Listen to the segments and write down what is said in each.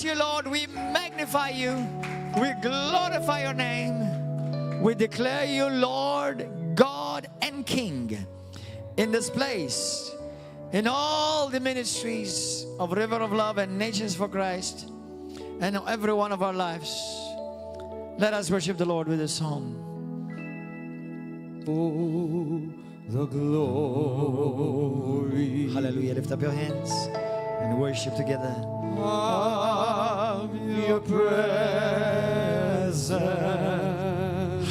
you, Lord. We magnify you. We glorify your name. We declare you Lord, God, and King in this place, in all the ministries of River of Love and Nations for Christ, and every one of our lives. Let us worship the Lord with a song. Oh, the glory. Hallelujah. Lift up your hands and worship together. Of your presence.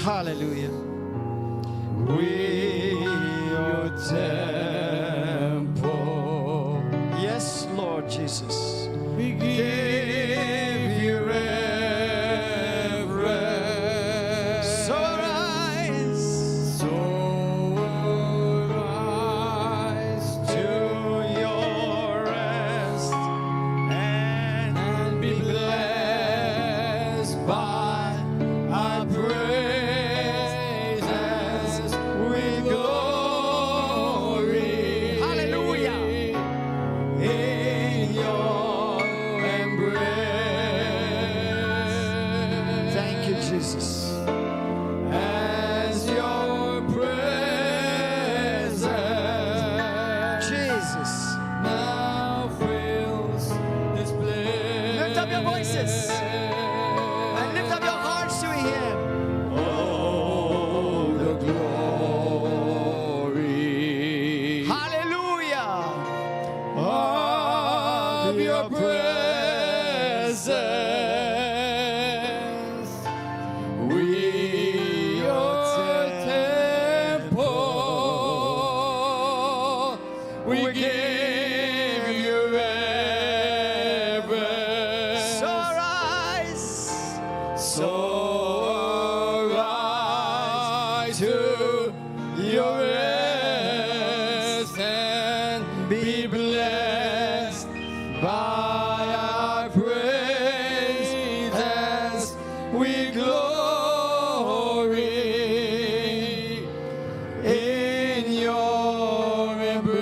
Hallelujah. We your temple. Yes, Lord Jesus. We give you reverence. So arise. So rise To your rest and be blessed by our praises with glory. Hallelujah. In your embrace. Thank you, Jesus. As your presence Jesus. now fills this place. Lift up your voices and lift up your hearts to Him. Oh, the glory Hallelujah. of your presence. We your temple. We give you reverence. So arise. So rise to your rest and be blessed by our praises with glory in your embrace.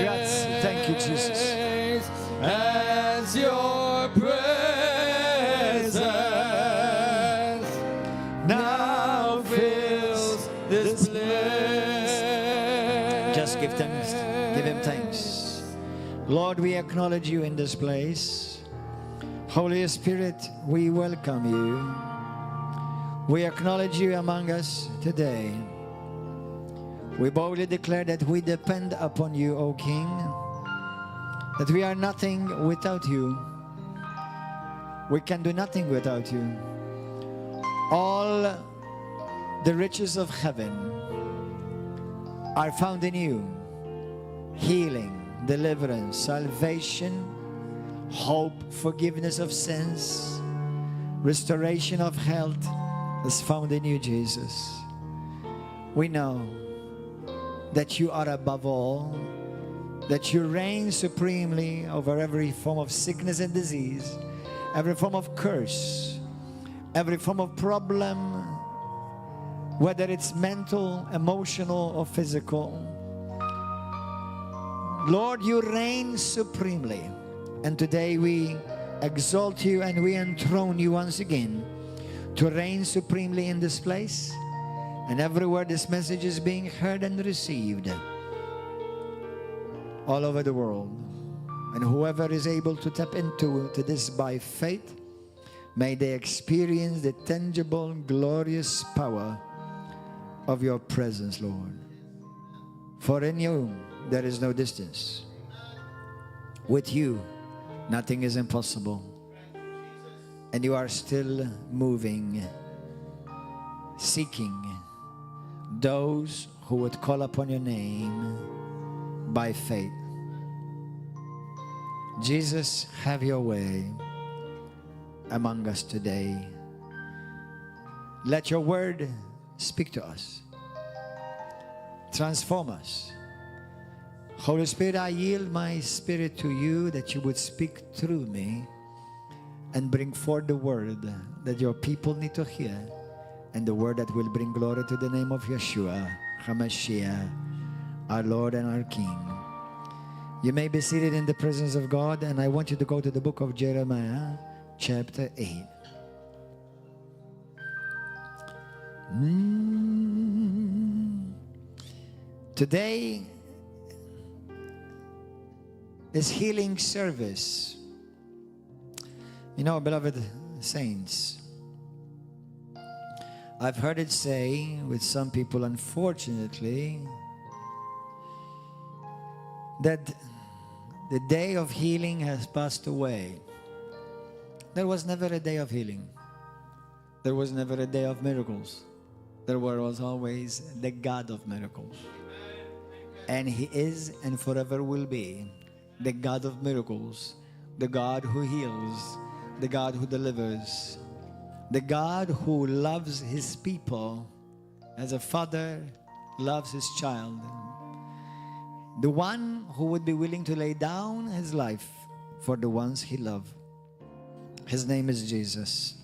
Grazie. Thank you, Jesus. As your presence now fills this place. Just give thanks. Give Him thanks. Lord, we acknowledge you in this place. Holy Spirit, we welcome you. We acknowledge you among us today. We boldly declare that we depend upon you, O King, that we are nothing without you. We can do nothing without you. All the riches of heaven are found in you. Healing, deliverance, salvation, hope, forgiveness of sins, restoration of health is found in you, Jesus. We know that you are above all, that you reign supremely over every form of sickness and disease, every form of curse, every form of problem, whether it's mental, emotional, or physical. Lord, you reign supremely. And today we exalt you and we enthrone you once again to reign supremely in this place and everywhere this message is being heard and received all over the world. And whoever is able to tap into this by faith, may they experience the tangible, glorious power of your presence, Lord. For in you there is no distance. With you, nothing is impossible. And you are still moving, seeking those who would call upon your name by faith. Jesus, have your way among us today. Let your word speak to us. Transform us. Holy Spirit, I yield my spirit to you that you would speak through me and bring forth the word that your people need to hear, and the word that will bring glory to the name of Yeshua, HaMashiach, our Lord and our King. You may be seated in the presence of God, and I want you to go to the book of Jeremiah, chapter 8. Today is healing service. You know, beloved saints, I've heard it say with some people, unfortunately, that the day of healing has passed away. There was never a day of healing. There was never a day of miracles. There was always the God of miracles. And He is and forever will be the God of miracles, the God who heals, the God who delivers, the God who loves His people as a father loves his child. The one who would be willing to lay down his life for the ones he loved. His name is Jesus.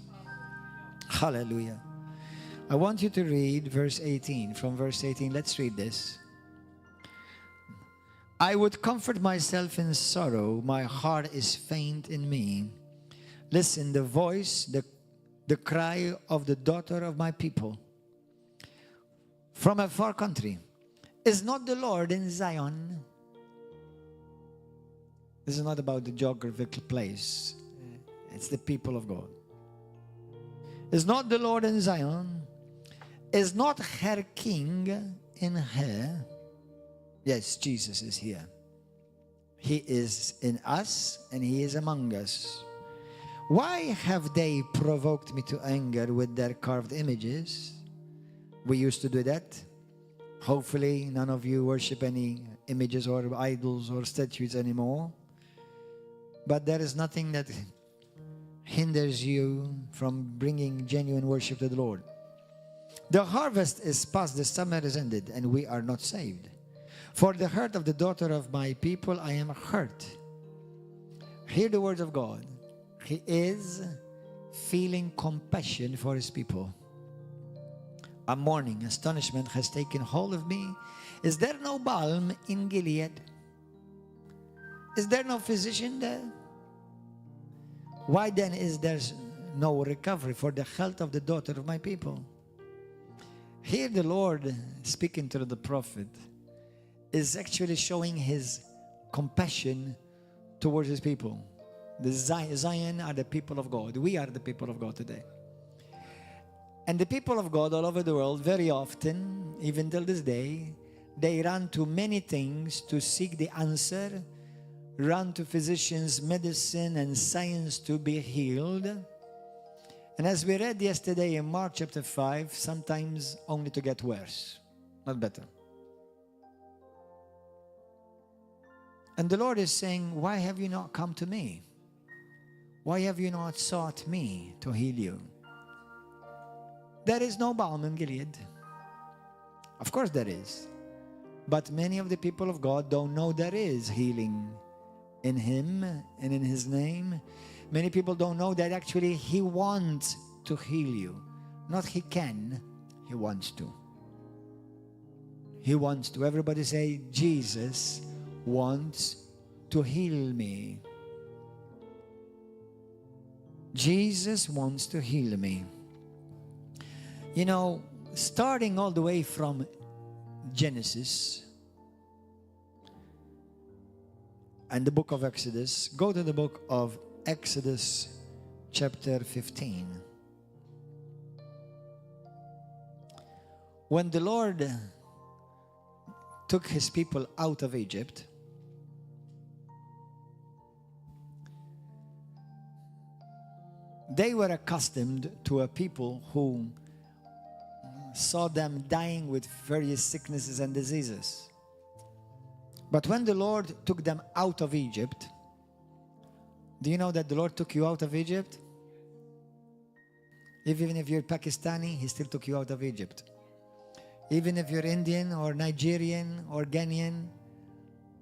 Hallelujah. I want you to read verse 18. From verse 18, let's read this. I would comfort myself in sorrow. My heart is faint in me. Listen, the voice, the cry of the daughter of my people from a far country. Is not the Lord in Zion? This is not about the geographical place. It's the people of God. Is not the Lord in Zion? Is not her king in her? Yes, Jesus is here. He is in us and He is among us. Why have they provoked me to anger with their carved images? We used to do that. Hopefully none of you worship any images or idols or statues anymore. But there is nothing that hinders you from bringing genuine worship to the Lord. The harvest is past, the summer is ended, and we are not saved. For the hurt of the daughter of my people, I am hurt. Hear the words of God. He is feeling compassion for His people. A mourning, astonishment has taken hold of me. Is there no balm in Gilead? Is there no physician there? Why then is there no recovery for the health of the daughter of my people? Here the Lord, speaking to the prophet, is actually showing His compassion towards His people. The Zion are the people of God. We are the people of God today. And the people of God all over the world, very often, even till this day, they run to many things to seek the answer, run to physicians, medicine, and science to be healed. And as we read yesterday in Mark chapter 5, sometimes only to get worse, not better. And the Lord is saying, why have you not come to me? Why have you not sought me to heal you? There is no balm in Gilead. Of course there is. But many of the people of God don't know there is healing in Him and in His name. Many people don't know that actually He wants to heal you. Not He can, He wants to. He wants to. Everybody say, Jesus wants to heal me. Jesus wants to heal me. You know, starting all the way from Genesis and the book of Exodus, go to the book of Exodus chapter 15. When the Lord took His people out of Egypt, they were accustomed to a people who saw them dying with various sicknesses and diseases. But when the Lord took them out of Egypt, do you know that the Lord took you out of Egypt? Even if you're Pakistani, He still took you out of Egypt. Even if you're Indian or Nigerian or Ghanaian,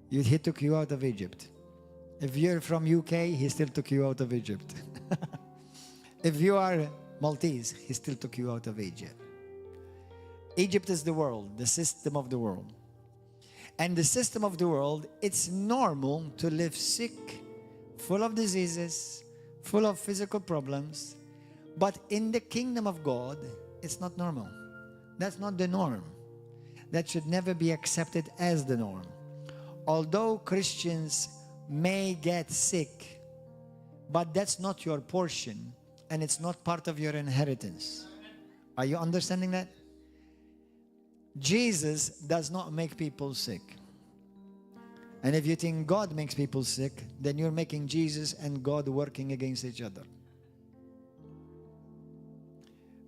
He took you out of Egypt. If you're from UK, He still took you out of Egypt. If you are Maltese, He still took you out of Egypt. Egypt is the world, the system of the world. And the system of the world, it's normal to live sick, full of diseases, full of physical problems. But in the kingdom of God, it's not normal. That's not the norm. That should never be accepted as the norm. Although Christians may get sick, but that's not your portion, and it's not part of your inheritance. Are you understanding that? Jesus does not make people sick. And if you think God makes people sick, then you're making Jesus and God working against each other.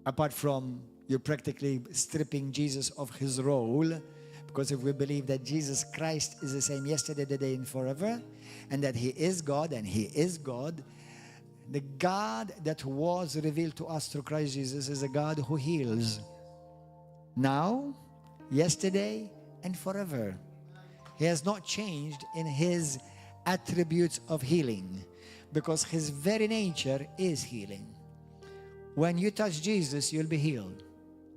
Apart from you're practically stripping Jesus of his role, because if we believe that Jesus Christ is the same yesterday, today, and forever, and that he is God and he is God, the God that was revealed to us through Christ Jesus is a God who heals now, yesterday, and forever. He has not changed in his attributes of healing, because his very nature is healing. When you touch Jesus, you'll be healed.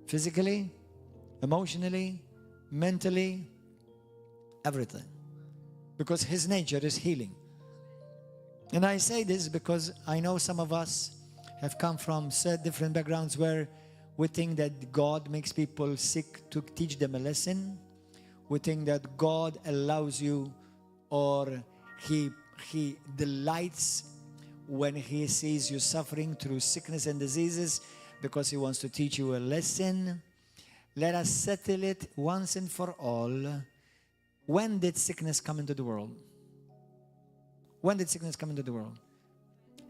Physically, emotionally, mentally, everything. Because his nature is healing. And I say this because I know some of us have come from different backgrounds where we think that God makes people sick to teach them a lesson. We think that God allows you, or he delights when he sees you suffering through sickness and diseases because he wants to teach you a lesson. Let us settle it once and for all. When did sickness come into the world? When did sickness come into the world?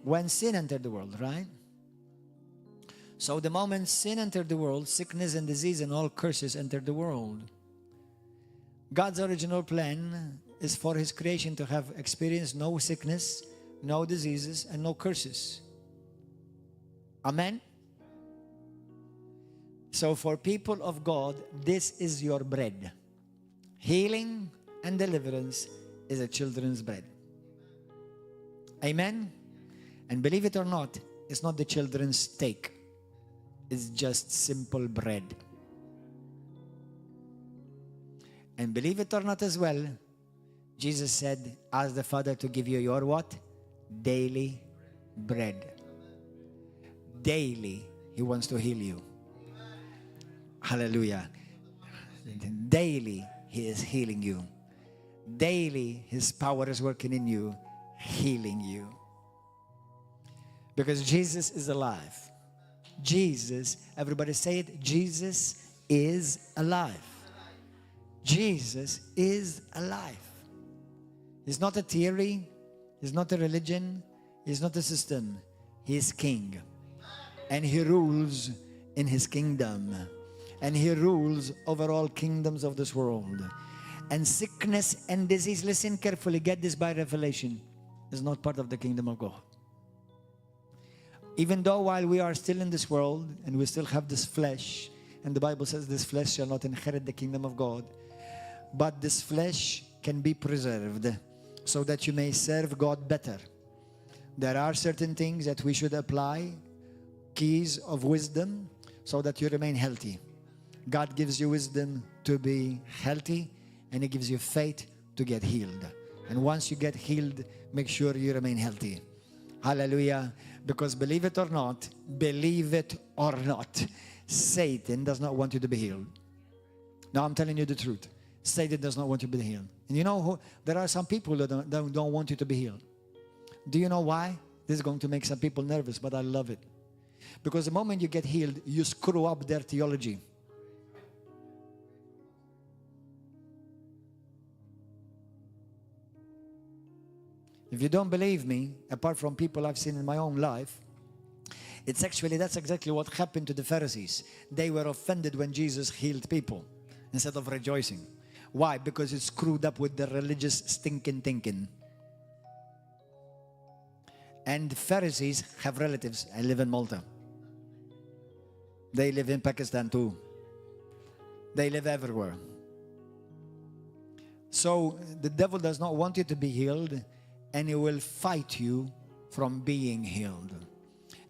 When sin entered the world, right? So the moment sin entered the world, sickness and disease and all curses entered the world. God's original plan is for his creation to have experienced no sickness, no diseases, and no curses. Amen? So for people of God, this is your bread. Healing and deliverance is a children's bread. Amen? And believe it or not, it's not the children's steak. It's just simple bread. And believe it or not as well, Jesus said, ask the Father to give you your what? Daily bread. Daily, he wants to heal you. Hallelujah. Daily, he is healing you. Daily, his power is working in you, healing you. Because Jesus is alive. Jesus, everybody say it, Jesus is alive. Jesus is alive. He's not a theory. He's not a religion. He's not a system. He is king. And he rules in his kingdom. And he rules over all kingdoms of this world. And sickness and disease, listen carefully, get this by revelation, is not part of the kingdom of God. Even though while we are still in this world and we still have this flesh, and the Bible says this flesh shall not inherit the kingdom of God, but this flesh can be preserved so that you may serve God better. There are certain things that we should apply, keys of wisdom, so that you remain healthy. God gives you wisdom to be healthy, and he gives you faith to get healed. And once you get healed, make sure you remain healthy. Hallelujah. Because believe it or not, Satan does not want you to be healed. Now I'm telling you the truth. Satan does not want you to be healed. And you know who? There are some people that don't want you to be healed. Do you know why? This is going to make some people nervous, but I love it. Because the moment you get healed, you screw up their theology. If you don't believe me, apart from people I've seen in my own life, that's exactly what happened to the Pharisees. They were offended when Jesus healed people instead of rejoicing. Why? Because it's screwed up with the religious stinking thinking. And the Pharisees have relatives. I live in Malta. They live in Pakistan too. They live everywhere. So the devil does not want you to be healed, and he will fight you from being healed.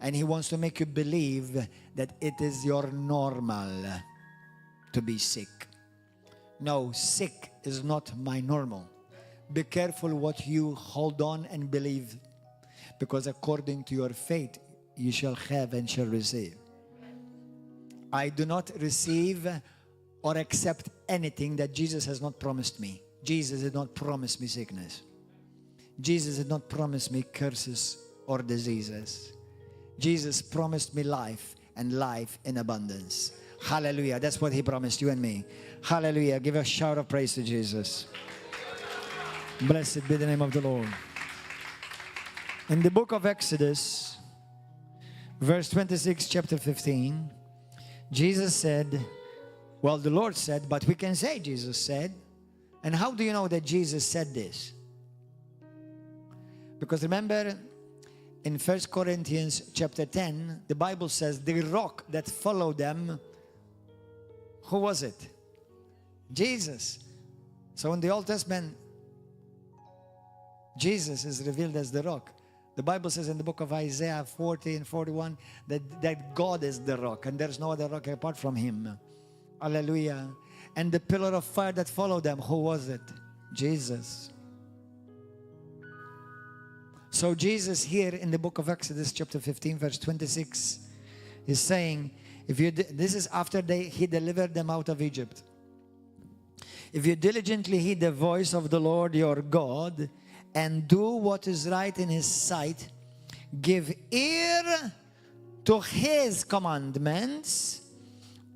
And he wants to make you believe that it is your normal to be sick. No, sick is not my normal. Be careful what you hold on and believe, because according to your faith, you shall have and shall receive. I do not receive or accept anything that Jesus has not promised me. Jesus did not promise me sickness. Jesus did not promise me curses or diseases. Jesus promised me life, and life in abundance. Hallelujah. That's what he promised you and me. Hallelujah. Give a shout of praise to Jesus. Blessed be the name of the Lord. In the book of Exodus, verse 26, chapter 15, Jesus said, well, the Lord said, but we can say Jesus said. And how do you know that Jesus said this? Because remember, in 1 Corinthians chapter 10, the Bible says the rock that followed them, who was it? Jesus. So in the Old Testament, Jesus is revealed as the rock. The Bible says in the book of Isaiah 40 and 41 that God is the rock and there's no other rock apart from him. Hallelujah. And the pillar of fire that followed them, who was it? Jesus. So Jesus here in the book of Exodus chapter 15 verse 26 is saying, this is after he delivered them out of Egypt. If you diligently heed the voice of the Lord your God and do what is right in his sight, give ear to his commandments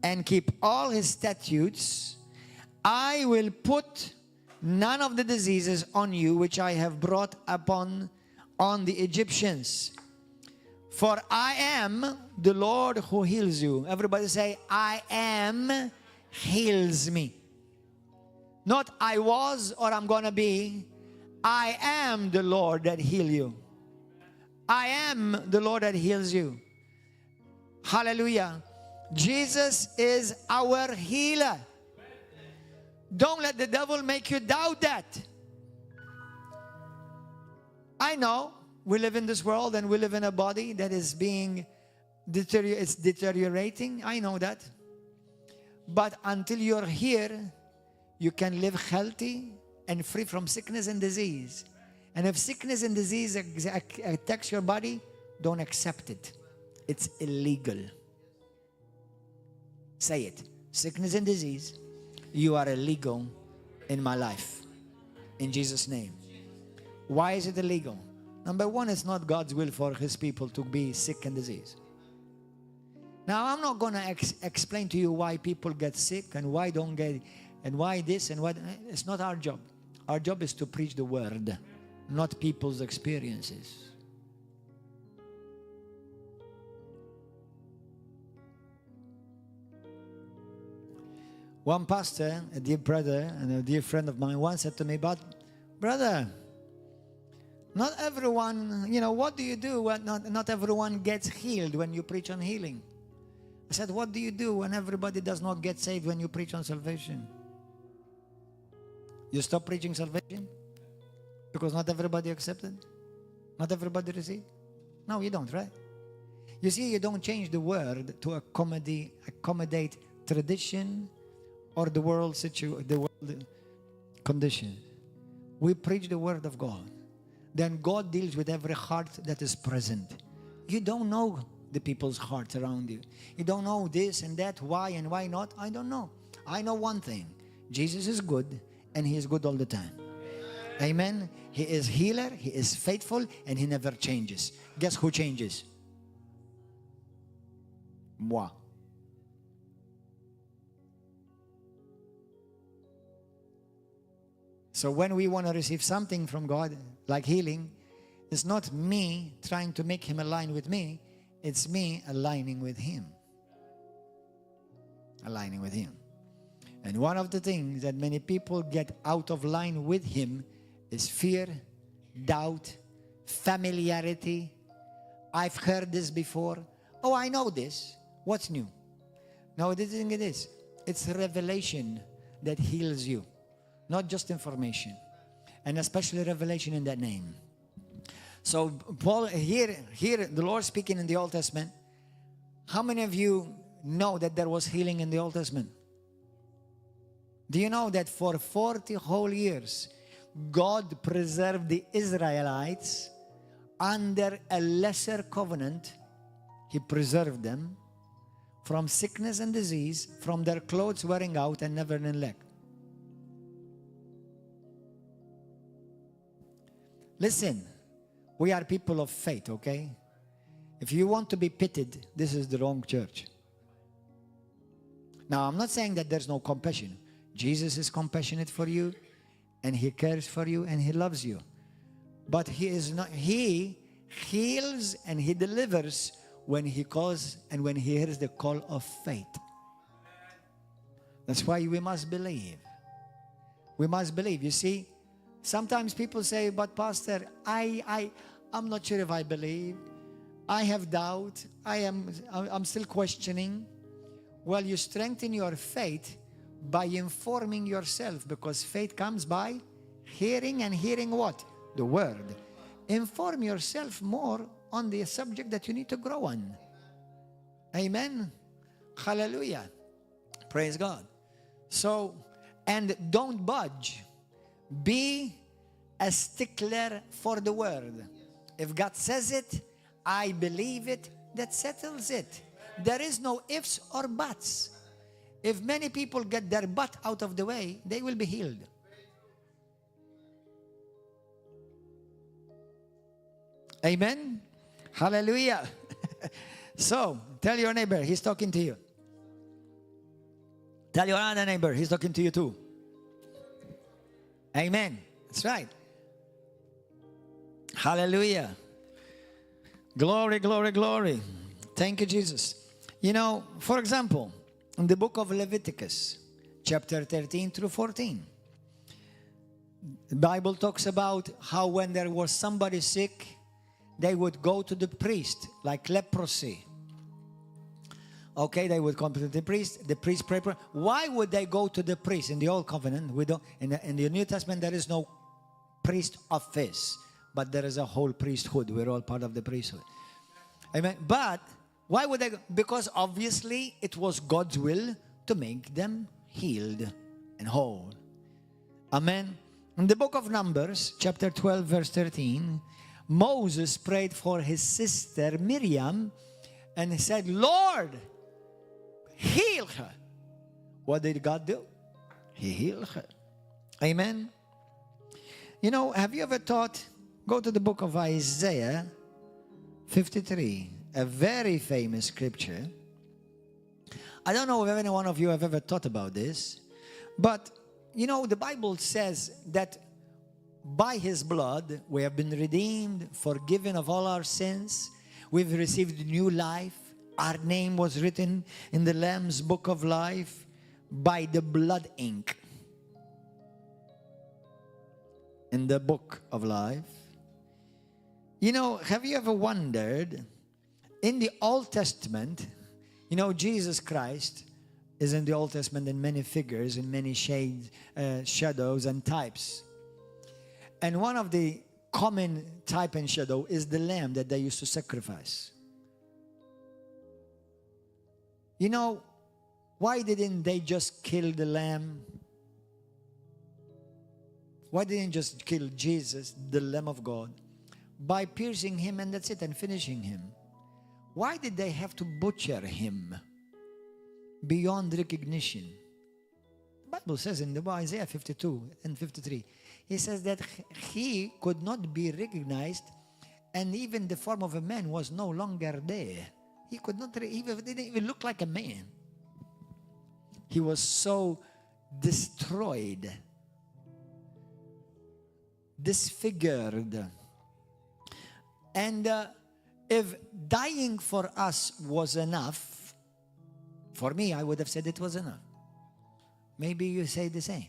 and keep all his statutes, I will put none of the diseases on you which I have brought on the Egyptians. For I am the Lord who heals you. Everybody say, I am heals me. Not I was or I'm going to be. I am the Lord that heal you. I am the Lord that heals you. Hallelujah. Jesus is our healer. Don't let the devil make you doubt that. I know we live in this world and we live in a body that is being deteriorating. I know that. But until you're here, you can live healthy and free from sickness and disease. And if sickness and disease attacks your body, don't accept it. It's illegal. Say it. Sickness and disease, you are illegal in my life. In Jesus' name. Why is it illegal? Number one, it's not God's will for his people to be sick and diseased. Now, I'm not going to explain to you why people get sick and why don't get, and why this and what. It's not our job. Our job is to preach the word, not people's experiences. One pastor, a dear brother and a dear friend of mine, once said to me, but brother, not everyone, what do you do when not everyone gets healed when you preach on healing? I said, what do you do when everybody does not get saved when you preach on salvation? You stop preaching salvation? Because not everybody accepted? Not everybody received? No, you don't, right? You see, you don't change the word to accommodate tradition or the world condition. We preach the word of God. Then God deals with every heart that is present. You don't know the people's hearts around you. You don't know this and that, why and why not. I don't know. I know one thing. Jesus is good and he is good all the time. Amen. He is healer, he is faithful, and he never changes. Guess who changes? Moi. So when we want to receive something from God, like healing, it's not me trying to make him align with me. It's me aligning with him. Aligning with him. And one of the things that many people get out of line with him is fear, doubt, familiarity. I've heard this before. Oh, I know this. What's new? No, the thing it is, it's revelation that heals you. Not just information. And especially revelation in that name. So Paul, here the Lord speaking in the Old Testament. How many of you know that there was healing in the Old Testament? Do you know that for 40 whole years, God preserved the Israelites under a lesser covenant? He preserved them from sickness and disease, from their clothes wearing out and never neglect. Listen, we are people of faith, okay? If you want to be pitied, this is the wrong church. Now, I'm not saying that there's no compassion. Jesus is compassionate for you, and He cares for you, and He loves you. But He is not. He heals and He delivers when He calls and when He hears the call of faith. That's why we must believe. We must believe. You see, sometimes people say, "But Pastor, I'm not sure if I believe. I have doubt. I'm still questioning." Well, you strengthen your faith by informing yourself, because faith comes by hearing, and hearing what? The Word. Inform yourself more on the subject that you need to grow on. Amen. Hallelujah. Praise God. So, and don't budge. Be a stickler for the Word. If God says it, I believe it, that settles it. There is no ifs or buts. If many people get their butt out of the way, they will be healed. Amen. Hallelujah. So, tell your neighbor, he's talking to you. Tell your other neighbor, he's talking to you too. Amen. That's right. Hallelujah. Glory, glory, glory. Thank you, Jesus. You know, for example, in the book of Leviticus, chapter 13 through 14, the Bible talks about how when there was somebody sick, they would go to the priest, like leprosy. Okay, they would come to the priest pray. Why would they go to the priest? In the Old Covenant, we don't. In the New Testament, there is no priest office, but there is a whole priesthood. We're all part of the priesthood. Amen. But why would they go? Because obviously it was God's will to make them healed and whole. Amen. In the book of Numbers, chapter 12, verse 13, Moses prayed for his sister Miriam and he said, "Lord, heal her." What did God do? He healed her. Amen. You know, have you ever thought, go to the book of Isaiah 53, a very famous scripture. I don't know if any one of you have ever thought about this, but you know, the Bible says that by His blood we have been redeemed, forgiven of all our sins. We've received new life. Our name was written in the Lamb's book of life by the blood ink. In the book of life. You know, have you ever wondered, in the Old Testament, you know, Jesus Christ is in the Old Testament in many figures, in many shades, shadows and types. And one of the common type and shadow is the lamb that they used to sacrifice. You know, why didn't they just kill the lamb? Why didn't they just kill Jesus, the Lamb of God, by piercing Him and that's it, and finishing Him? Why did they have to butcher Him beyond recognition? The Bible says in the Isaiah 52 and 53, He says that He could not be recognized, and even the form of a man was no longer there. He could not, didn't even look like a man. He was so destroyed, disfigured. And if dying for us was enough, for me, I would have said it was enough. Maybe you say the same.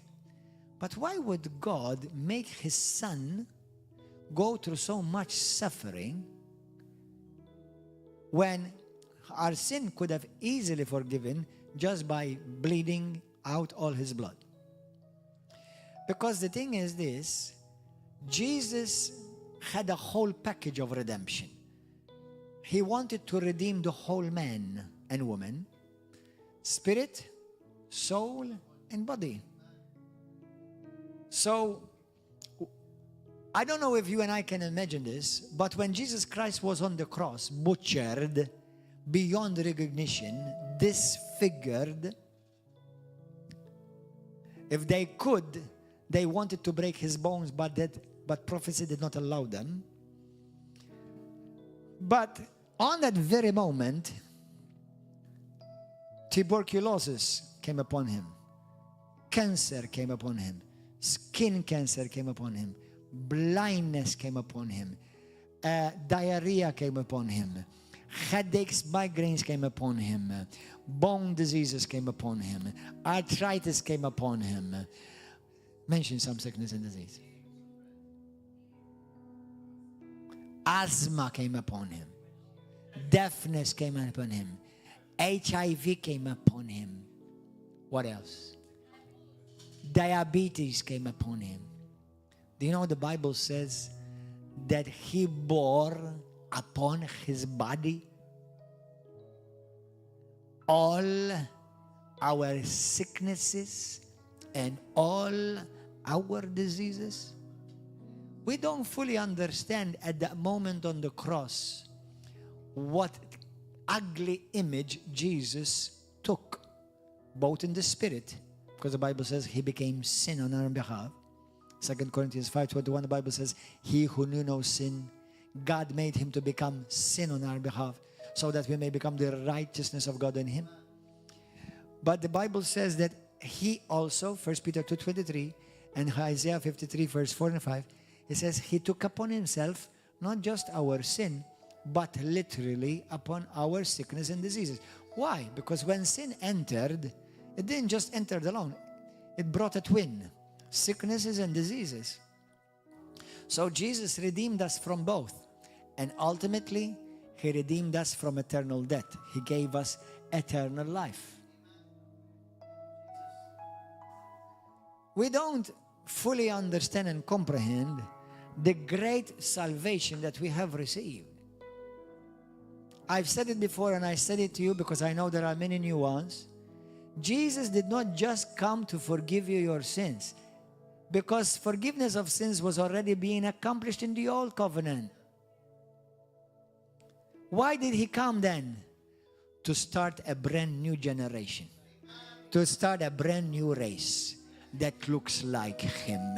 But why would God make His Son go through so much suffering when our sin could have easily forgiven just by bleeding out all His blood? Because the thing is this, Jesus had a whole package of redemption. He wanted to redeem the whole man and woman, spirit, soul, and body. So, I don't know if you and I can imagine this, but when Jesus Christ was on the cross, butchered, beyond recognition, disfigured, if they could, they wanted to break his bones, but prophecy did not allow them. But on that very moment, tuberculosis came upon him. Cancer came upon him. Skin cancer came upon him. Blindness came upon him. Diarrhea came upon him. Headaches, migraines came upon him. Bone diseases came upon him. Arthritis came upon him. Mention some sickness and disease. Asthma came upon him. Deafness came upon him. HIV came upon him. What else? Diabetes came upon him. Do you know the Bible says that he bore upon his body all our sicknesses and all our diseases? We don't fully understand at that moment on the cross what ugly image Jesus took, both in the spirit, because the Bible says he became sin on our behalf. 2 Corinthians 5:21, the Bible says, he who knew no sin, God made him to become sin on our behalf, so that we may become the righteousness of God in him. But the Bible says that he also, 1 Peter 2:23 and Isaiah 53 verse 4 and 5, it says he took upon himself not just our sin, but literally upon our sickness and diseases. Why? Because when sin entered, it didn't just enter alone. It brought a twin, sicknesses and diseases. So Jesus redeemed us from both. And ultimately, he redeemed us from eternal death. He gave us eternal life. We don't fully understand and comprehend the great salvation that we have received. I've said it before and I said it to you because I know there are many new ones. Jesus did not just come to forgive you your sins, because forgiveness of sins was already being accomplished in the old covenant. Why did he come then? To start a brand new generation. To start a brand new race that looks like him.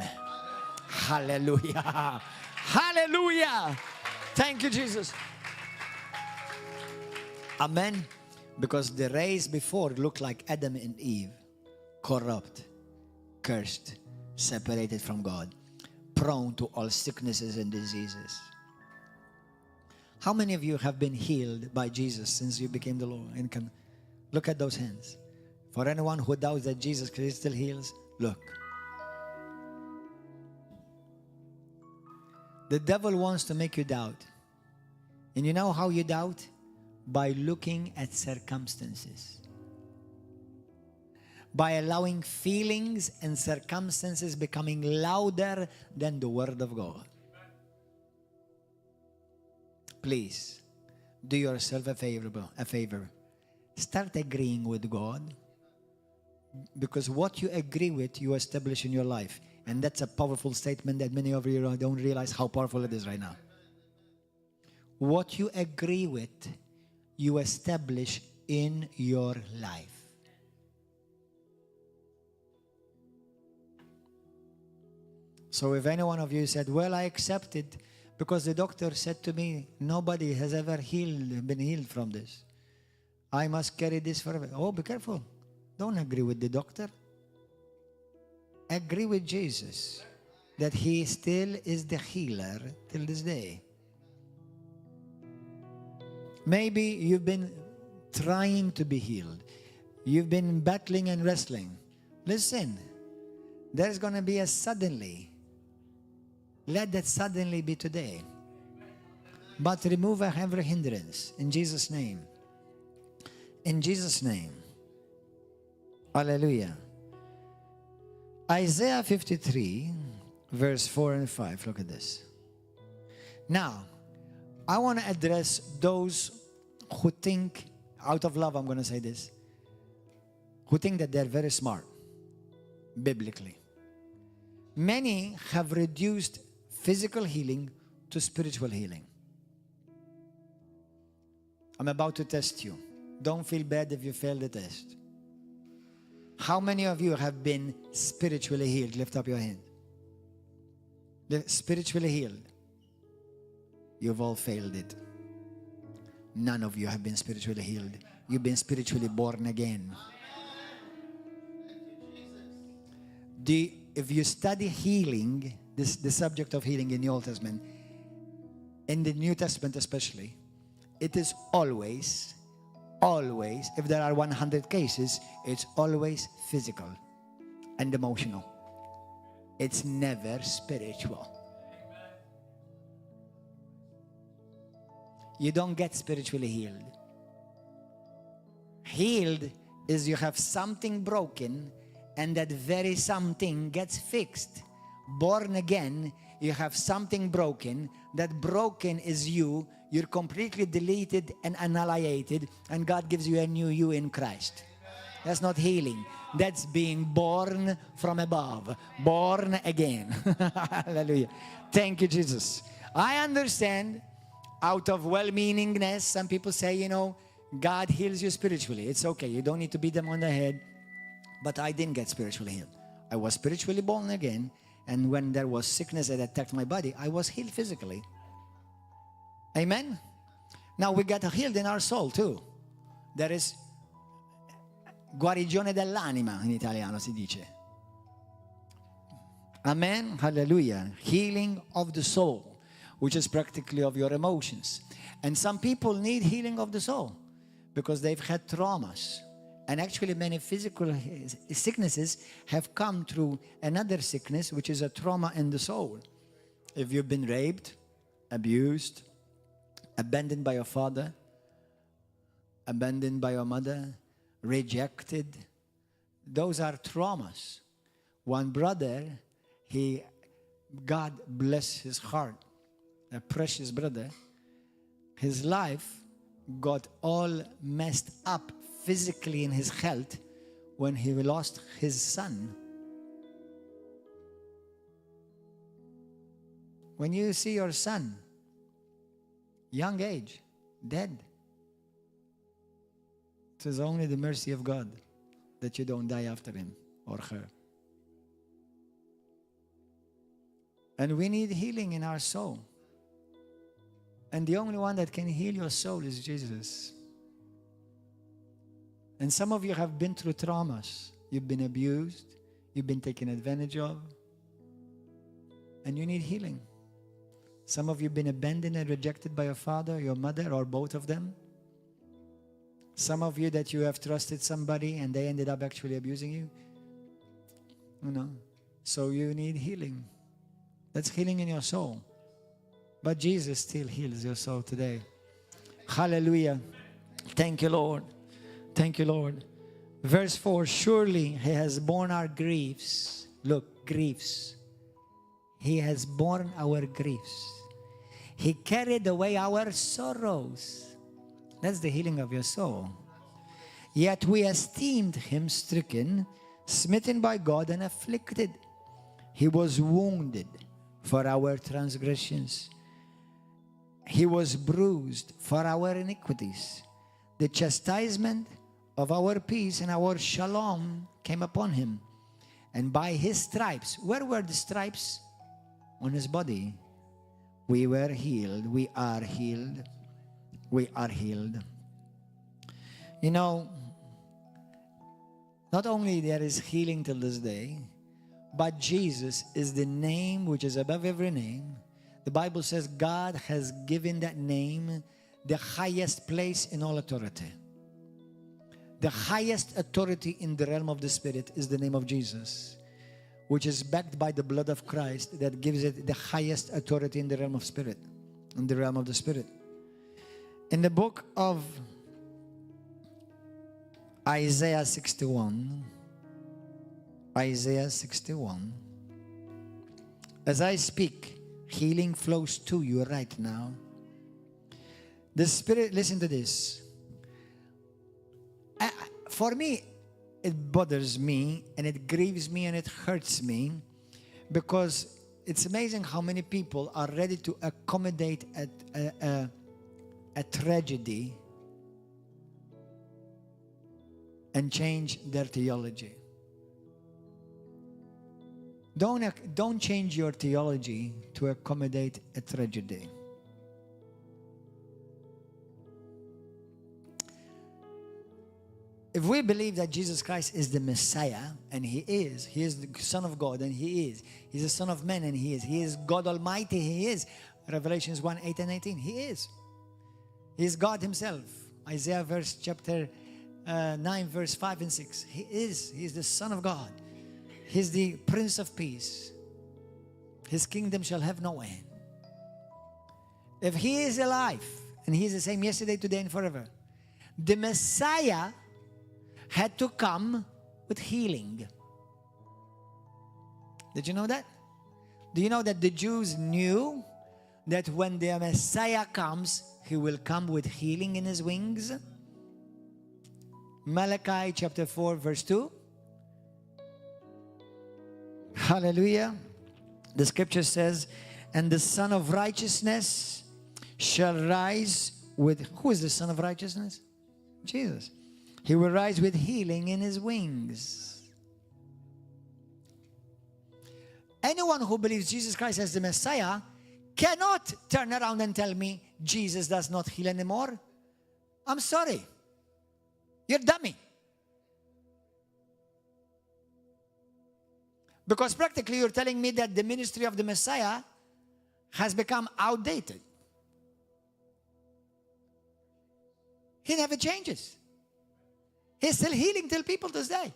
Hallelujah. Hallelujah. Thank you, Jesus. Amen. Because the race before looked like Adam and Eve. Corrupt, cursed, separated from God, prone to all sicknesses and diseases. How many of you have been healed by Jesus since you became the Lord? And can look at those hands. For anyone who doubts that Jesus Christ still heals, look. The devil wants to make you doubt. And you know how you doubt? By looking at circumstances. By allowing feelings and circumstances becoming louder than the Word of God. Please, do yourself a favor. Start agreeing with God. Because what you agree with, you establish in your life. And that's a powerful statement that many of you don't realize how powerful it is right now. What you agree with, you establish in your life. So if any one of you said, well, I accept it because the doctor said to me, nobody has ever been healed from this. I must carry this forever. Oh, be careful. Don't agree with the doctor. Agree with Jesus that he still is the healer till this day. Maybe you've been trying to be healed. You've been battling and wrestling. Listen, there's going to be a suddenly. Let that suddenly be today. But remove every hindrance in Jesus' name. In Jesus' name. Hallelujah. Isaiah 53, verse 4 and 5. Look at this. Now, I want to address those who think, out of love I'm going to say this, who think that they're very smart, biblically. Many have reduced physical healing to spiritual healing. I'm about to test you. Don't feel bad if you fail the test. How many of you have been spiritually healed? Lift up your hand. Spiritually healed. You've all failed it. None of you have been spiritually healed. You've been spiritually born again. If you study healing, the subject of healing in the Old Testament, in the New Testament especially, it is always, if there are 100 cases, it's always physical and emotional. It's never spiritual. You don't get spiritually healed. Healed is you have something broken and that very something gets fixed. Born again, you have something broken. That broken is you. You're completely deleted and annihilated, and God gives you a new you in Christ. That's not healing. That's being born from above. Born again. Hallelujah. Thank you, Jesus. I understand, out of well-meaningness, some people say, God heals you spiritually. It's okay. You don't need to beat them on the head. But I didn't get spiritually healed. I was spiritually born again. And when there was sickness that attacked my body, I was healed physically. Amen? Now we get healed in our soul too. There is guarigione dell'anima, in italiano si dice. Amen? Hallelujah. Healing of the soul, which is practically of your emotions. And some people need healing of the soul because they've had traumas. And actually many physical sicknesses have come through another sickness, which is a trauma in the soul. If you've been raped, abused, abandoned by your father, abandoned by your mother, rejected, those are traumas. One brother, God bless his heart, a precious brother, his life got all messed up physically in his health when he lost his son. When you see your son, young age, dead, it is only the mercy of God that you don't die after him or her. And we need healing in our soul. And the only one that can heal your soul is Jesus. And some of you have been through traumas. You've been abused. You've been taken advantage of. And you need healing. Some of you have been abandoned and rejected by your father, your mother, or both of them. Some of you that you have trusted somebody and they ended up actually abusing you. So you need healing. That's healing in your soul. But Jesus still heals your soul today. Hallelujah. Thank you, Lord. Thank you, Lord. Verse 4, surely he has borne our griefs. Look, griefs. He has borne our griefs. He carried away our sorrows. That's the healing of your soul. Yet we esteemed him stricken, smitten by God and afflicted. He was wounded for our transgressions. He was bruised for our iniquities. The chastisement of our peace and our shalom came upon him. And by his stripes, where were the stripes? On his body. We were healed. We are healed. We are healed. Not only there is healing till this day, but Jesus is the name which is above every name. The Bible says God has given that name the highest place in all authority. The highest authority in the realm of the Spirit is the name of Jesus, which is backed by the blood of Christ that gives it the highest authority in the realm of Spirit, in the realm of the Spirit. In the book of Isaiah 61, as I speak, healing flows to you right now. The Spirit, listen to this. For me, it bothers me and it grieves me and it hurts me Because it's amazing how many people are ready to accommodate a tragedy and change their theology. Don't change your theology to accommodate a tragedy. If we believe that Jesus Christ is the Messiah, and He is the Son of God, and He's the Son of Man, and He is God Almighty, He is. Revelations 1, 8 and 18, He is God Himself. Isaiah chapter 9, verse 5 and 6, He is the Son of God. He's the Prince of Peace. His kingdom shall have no end. If He is alive, and He is the same yesterday, today, and forever, the Messiah had to come with healing. Did you know that? Do you know that the Jews knew that when the Messiah comes, He will come with healing in His wings? Malachi chapter 4, verse 2. Hallelujah. The scripture says, and the Son of Righteousness shall rise with... Who is the Son of Righteousness? Jesus. He will rise with healing in His wings. Anyone who believes Jesus Christ as the Messiah cannot turn around and tell me Jesus does not heal anymore. I'm sorry. You're dummy. Because practically you're telling me that the ministry of the Messiah has become outdated. He never changes. He's still healing till people this day.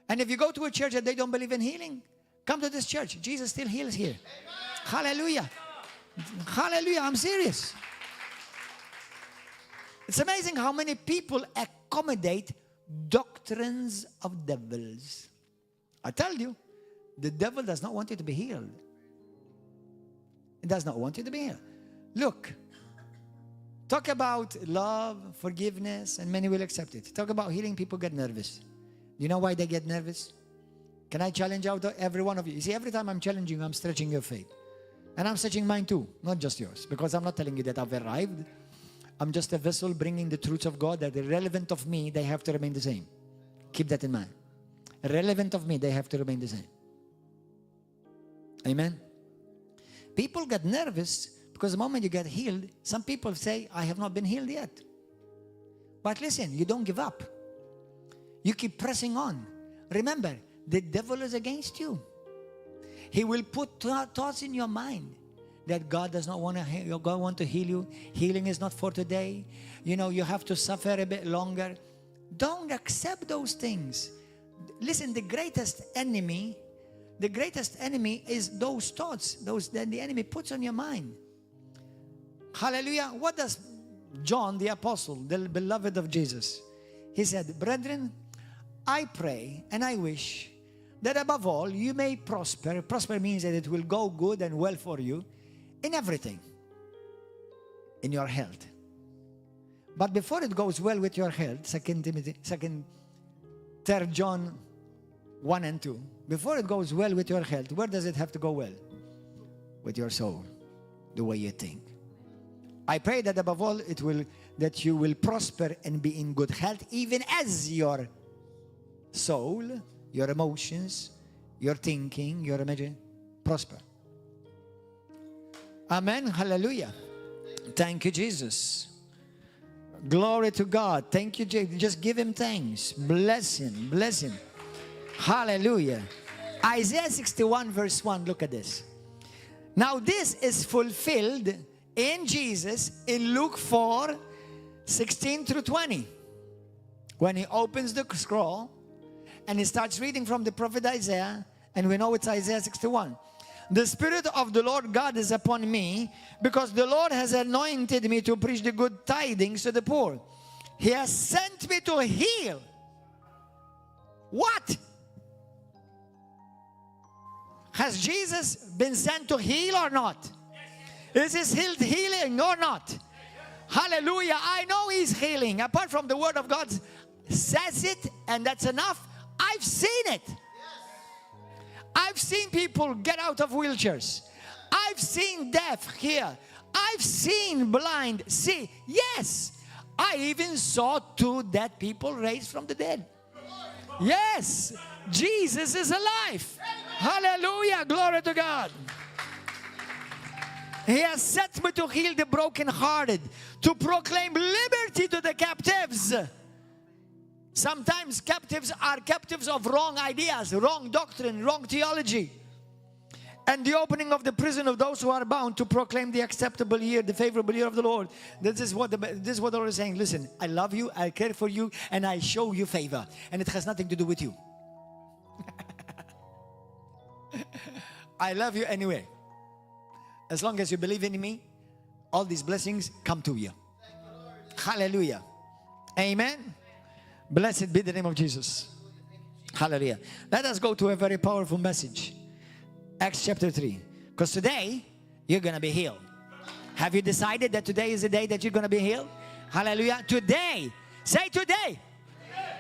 And if you go to a church that they don't believe in healing, come to this church. Jesus still heals here. Amen. Hallelujah. Hallelujah. I'm serious. It's amazing how many people accommodate doctrines of devils. I tell you, the devil does not want you to be healed. He does not want you to be healed. Look. Talk about love, forgiveness, and many will accept it. Talk about healing, people get nervous. Do you know why they get nervous? Can I challenge out every one of you? You see, every time I'm challenging you, I'm stretching your faith. And I'm stretching mine too, not just yours. Because I'm not telling you that I've arrived. I'm just a vessel bringing the truths of God that are relevant of me, they have to remain the same. Keep that in mind. Relevant of me, they have to remain the same. Amen? People get nervous because the moment you get healed, some people say, I have not been healed yet. But listen, you don't give up. You keep pressing on. Remember, the devil is against you. He will put thoughts in your mind that God does not want to heal, God want to heal you. Healing is not for today. You know, you have to suffer a bit longer. Don't accept those things. Listen, the greatest enemy is those thoughts, those that the enemy puts on your mind. Hallelujah. What does John, the apostle, the beloved of Jesus, he said, brethren, I pray and I wish that above all you may prosper. Prosper means that it will go good and well for you in everything, in your health. But before it goes well with your health, 3 John 1 and 2, before it goes well with your health, where does it have to go well? With your soul, the way you think. I pray that above all that you will prosper and be in good health, even as your soul, your emotions, your thinking, your imagination prosper. Amen. Hallelujah. Thank you, Jesus. Glory to God. Thank you, Jesus. Just give Him thanks. Bless Him. Bless Him. Hallelujah. Isaiah 61 verse 1. Look at this. Now this is fulfilled in Jesus in Luke 4, 16 through 20. When He opens the scroll and He starts reading from the prophet Isaiah, and we know it's Isaiah 61. The Spirit of the Lord God is upon me, because the Lord has anointed me to preach the good tidings to the poor. He has sent me to heal. What? Has Jesus been sent to heal or not? Is His healing or not? Hallelujah. I know He's healing. Apart from the Word of God says it, and that's enough. I've seen it. I've seen people get out of wheelchairs. I've seen deaf hear. I've seen blind see. Yes, I even saw 2 dead people raised from the dead. Yes, Jesus is alive. Hallelujah, glory to God. He has set me to heal the brokenhearted, to proclaim liberty to the captives. Sometimes captives are captives of wrong ideas, wrong doctrine, wrong theology. And the opening of the prison of those who are bound, to proclaim the acceptable year, the favorable year of the Lord. This is what the Lord is saying. Listen, I love you, I care for you, and I show you favor. And it has nothing to do with you. I love you anyway. As long as you believe in me, all these blessings come to you. Hallelujah. Amen. Blessed be the name of Jesus. Hallelujah. Let us go to a very powerful message. Acts chapter 3. Because today, you're going to be healed. Have you decided that today is the day that you're going to be healed? Hallelujah. Today. Say today.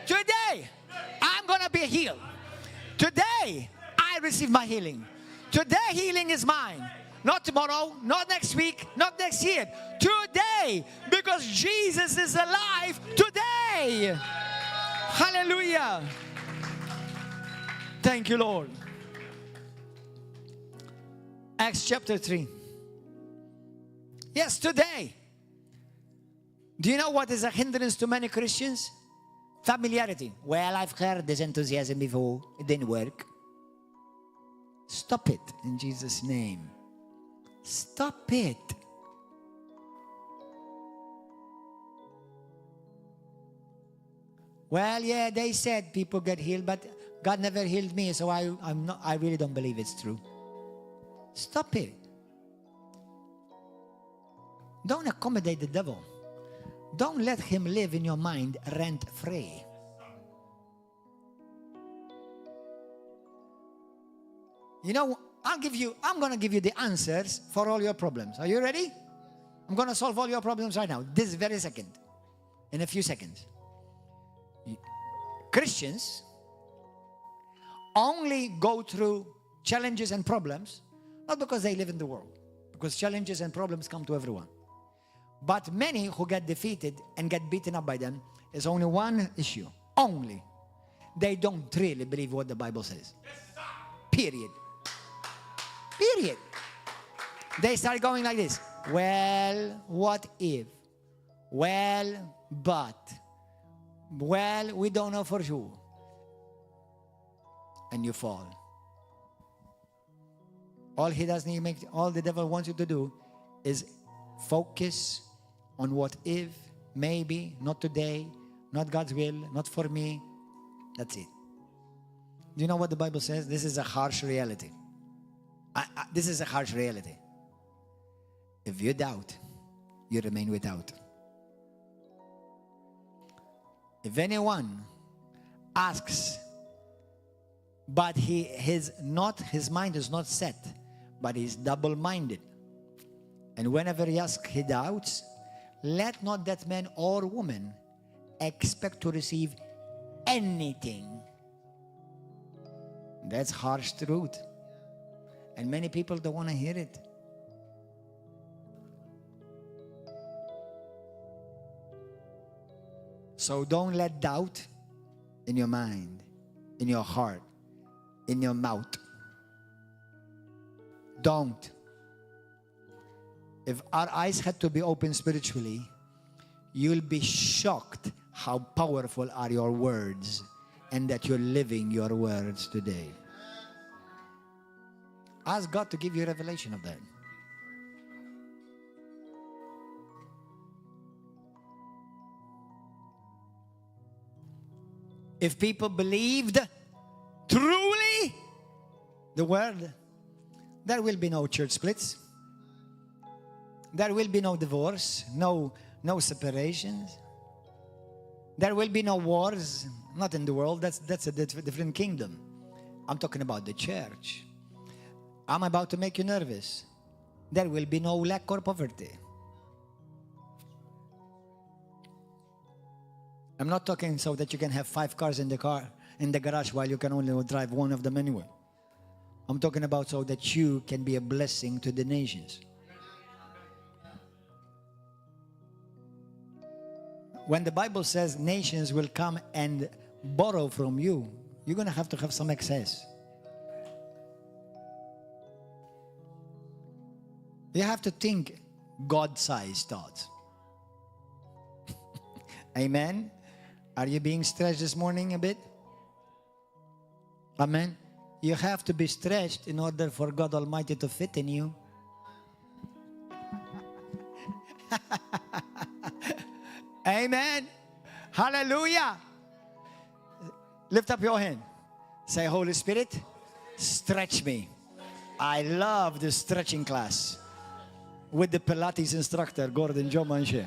Today. I'm going to be healed. Today, I receive my healing. Today, healing is mine. Not tomorrow, not next week, not next year. Today, because Jesus is alive today. Hallelujah. Thank you, Lord. Acts chapter 3. Yes, today. Do you know what is a hindrance to many Christians? Familiarity. Well, I've heard this enthusiasm before. It didn't work. Stop it in Jesus' name. Stop it. Well, yeah, they said people get healed, but God never healed me, so I really don't believe it's true. Stop it. Don't accommodate the devil. Don't let him live in your mind rent-free. You know, I'm going to give you the answers for all your problems. Are you ready? I'm going to solve all your problems right now, this very second, in a few seconds. Christians only go through challenges and problems, not because they live in the world, because challenges and problems come to everyone. But many who get defeated and get beaten up by them is only one issue. Only. They don't really believe what the Bible says. Period. Period. They start going like this. Well, what if? Well, but. Well, we don't know for sure. And you fall. All the devil wants you to do is focus on what if, maybe, not today, not God's will, not for me. That's it. Do you know what the Bible says? This is a harsh reality. This is a harsh reality. If you doubt, you remain without. If anyone asks, but his mind is not set, but he's double-minded, and whenever he asks, he doubts, let not that man or woman expect to receive anything. That's harsh truth. And many people don't want to hear it. So don't let doubt in your mind, in your heart, in your mouth. Don't. If our eyes had to be open spiritually, you'll be shocked how powerful are your words and that you're living your words today. Ask God to give you a revelation of that. If people believed truly the word, there will be no church splits. There will be no divorce, no separations. There will be no wars, not in the world. That's a different kingdom. I'm talking about the church. I'm about to make you nervous. There will be no lack or poverty. I'm not talking so that you can have 5 cars in the garage while you can only drive one of them anyway. I'm talking about so that you can be a blessing to the nations. When the Bible says nations will come and borrow from you, you're going to have some excess. You have to think God-sized thoughts. Amen? Are you being stretched this morning a bit? Amen? You have to be stretched in order for God Almighty to fit in you. Amen. Hallelujah. Lift up your hand. Say, Holy Spirit, stretch me. I love the stretching class with the Pilates instructor, Gordon Joe Manchè.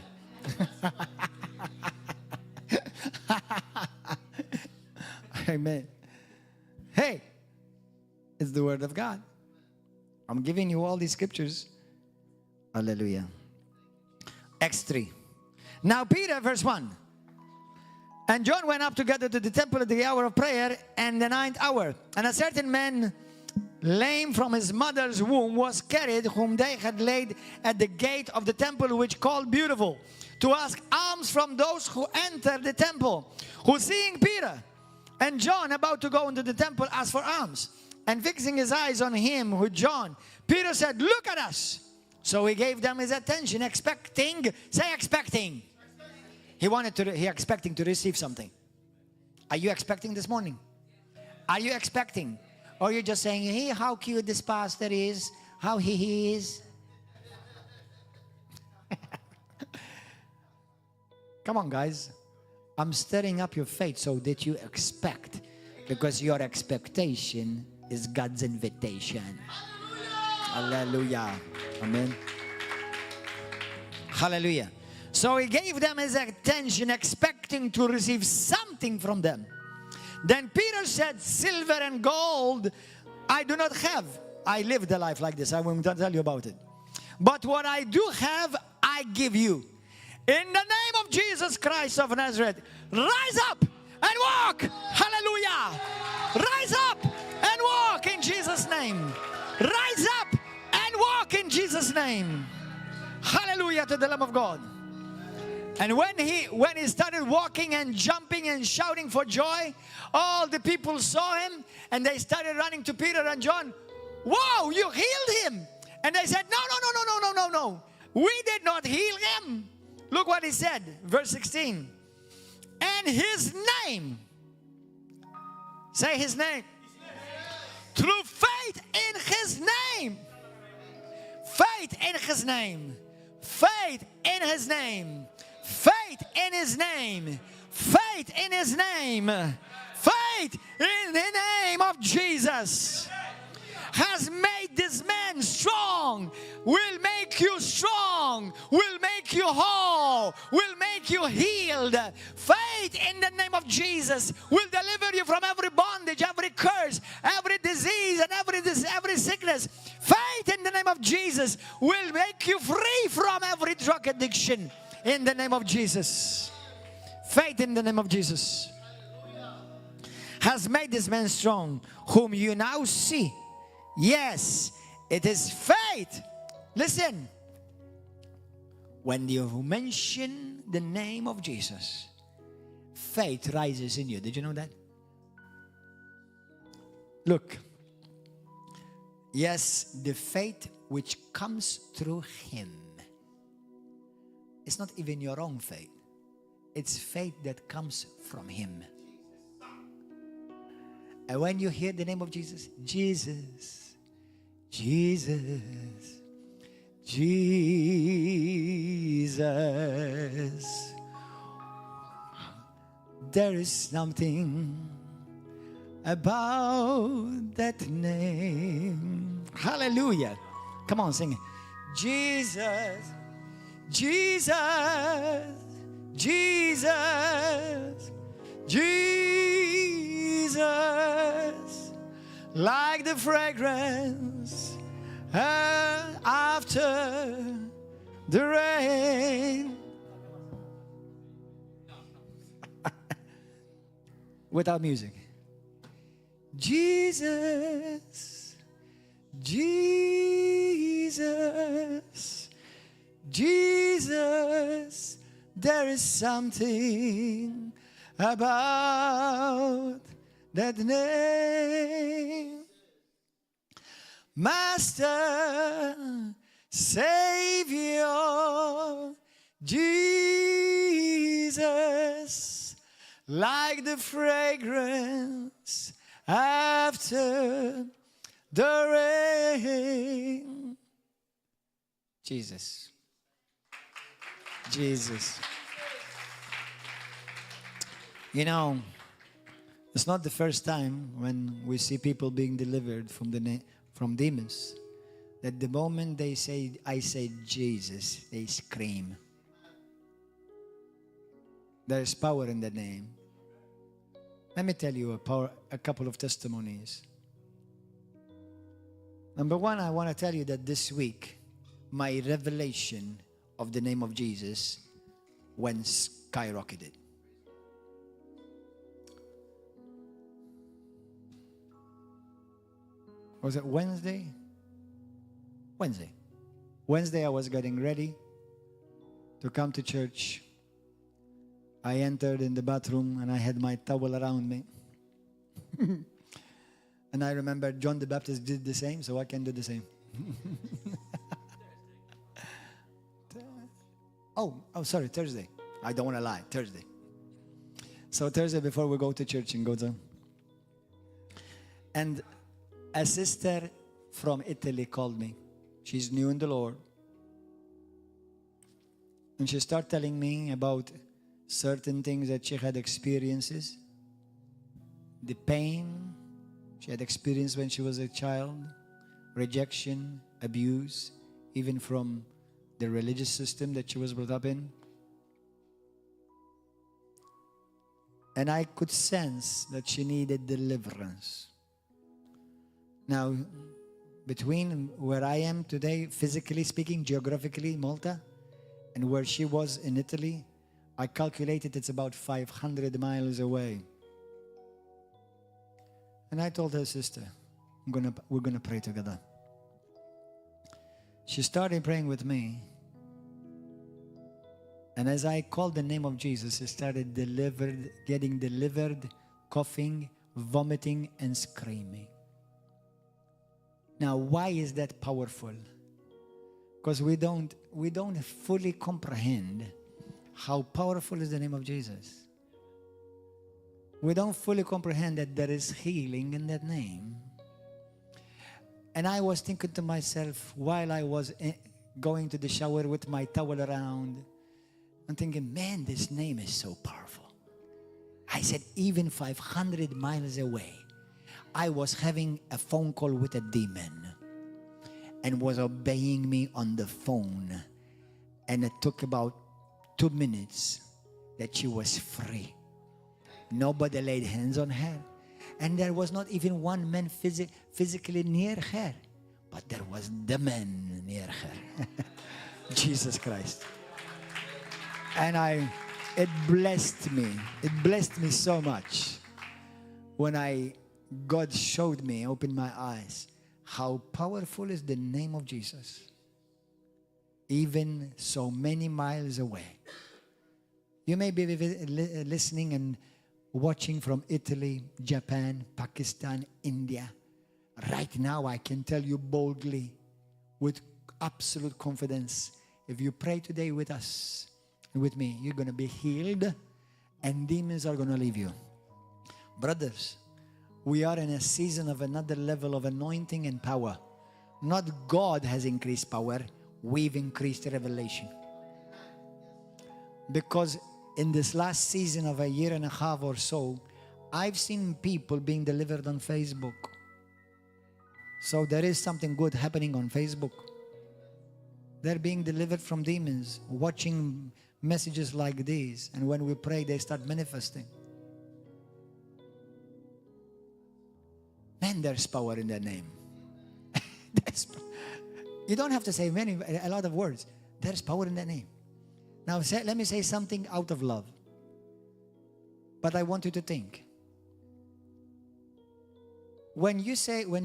Amen. Hey, it's the word of God. I'm giving you all these scriptures. Hallelujah. Acts 3. Now Peter, verse 1. And John went up together to the temple at the hour of prayer and the 9th hour. And a certain man, lame from his mother's womb, was carried, whom they had laid at the gate of the temple, which called Beautiful, to ask alms from those who enter the temple, who, seeing Peter and John about to go into the temple, asked for alms. And fixing his eyes on him, who John, Peter said, look at us. So he gave them his attention, expecting, say expecting. He expecting to receive something. Are you expecting this morning? Are you expecting? Or you're just saying, hey, how cute this pastor is, how he is. Come on, guys. I'm stirring up your faith so that you expect, because your expectation is God's invitation. Hallelujah. Amen. Hallelujah. So he gave them his attention, expecting to receive something from them. Then Peter said, silver and gold I do not have. I lived a life like this. I will tell you about it. But what I do have, I give you. In the name of Jesus Christ of Nazareth, rise up and walk. Hallelujah. Rise up and walk in Jesus' name. Rise up and walk in Jesus' name. Hallelujah to the Lamb of God. And when he started walking and jumping and shouting for joy, all the people saw him and they started running to Peter and John. Whoa, you healed him. And they said, no. We did not heal him. Look what he said, verse 16. And his name, say his name. Through faith in his name. Faith in his name. Faith in his name. Faith in his name. Faith in his name. Faith in the name of Jesus has made this man strong, will make you strong, will make you whole, will make you healed. Faith in the name of Jesus will deliver you from every bondage, every curse, every disease, and every sickness. Faith in the name of Jesus will make you free from every drug addiction. In the name of Jesus. Faith in the name of Jesus has made this man strong, whom you now see. Yes, it is faith. Listen. When you mention the name of Jesus, faith rises in you. Did you know that? Look. Yes, the faith which comes through him. It's not even your own faith. It's faith that comes from him. And when you hear the name of Jesus, Jesus, Jesus, Jesus, there is something about that name. Hallelujah. Come on, sing it. Jesus, Jesus, Jesus, Jesus, like the fragrance after the rain. Without music. Jesus, Jesus, Jesus, there is something about that name. Master, Savior, Jesus, like the fragrance after the rain. Jesus. Jesus. You know, it's not the first time when we see people being delivered from from demons that the moment they say, I say Jesus, they scream. There's power in the name. Let me tell you a couple of testimonies. Number one, I want to tell you that this week, my revelation of the name of Jesus went skyrocketed. Was it Wednesday? Wednesday, I was getting ready to come to church. I entered in the bathroom and I had my towel around me. And I remember John the Baptist did the same, so I can do the same. Sorry, Thursday. I don't want to lie, Thursday. So Thursday before we go to church in Gozo. And a sister from Italy called me. She's new in the Lord. And she started telling me about certain things that she had experiences. The pain she had experienced when she was a child. Rejection, abuse, even from the religious system that she was brought up in. And I could sense that she needed deliverance. Now, between where I am today, physically speaking, geographically, Malta, and where she was in Italy, I calculated it's about 500 miles away. And I told her sister, we're gonna pray together. She started praying with me. And as I called the name of Jesus, she started getting delivered, coughing, vomiting, and screaming. Now, why is that powerful? Because we don't fully comprehend how powerful is the name of Jesus. We don't fully comprehend that there is healing in that name. And I was thinking to myself while I was going to the shower with my towel around, I'm thinking, man, this name is so powerful. I said, even 500 miles away, I was having a phone call with a demon and was obeying me on the phone. And it took about 2 minutes that she was free. Nobody laid hands on her. And there was not even one man physically near her. But there was the man near her. Jesus Christ. And it blessed me. It blessed me so much when God showed me, opened my eyes, how powerful is the name of Jesus. Even so many miles away. You may be listening and watching from Italy, Japan, Pakistan, India. Right now, I can tell you boldly, with absolute confidence, if you pray today with us, with me, you're going to be healed and demons are going to leave you. Brothers, we are in a season of another level of anointing and power. Not God has increased power, we've increased revelation. Because in this last season of a year and a half or so, I've seen people being delivered on Facebook. So there is something good happening on Facebook. They're being delivered from demons, watching messages like these. And when we pray, they start manifesting. Man, there's power in that name. You don't have to say a lot of words. There's power in that name. Now, let me say something out of love. But I want you to think. when you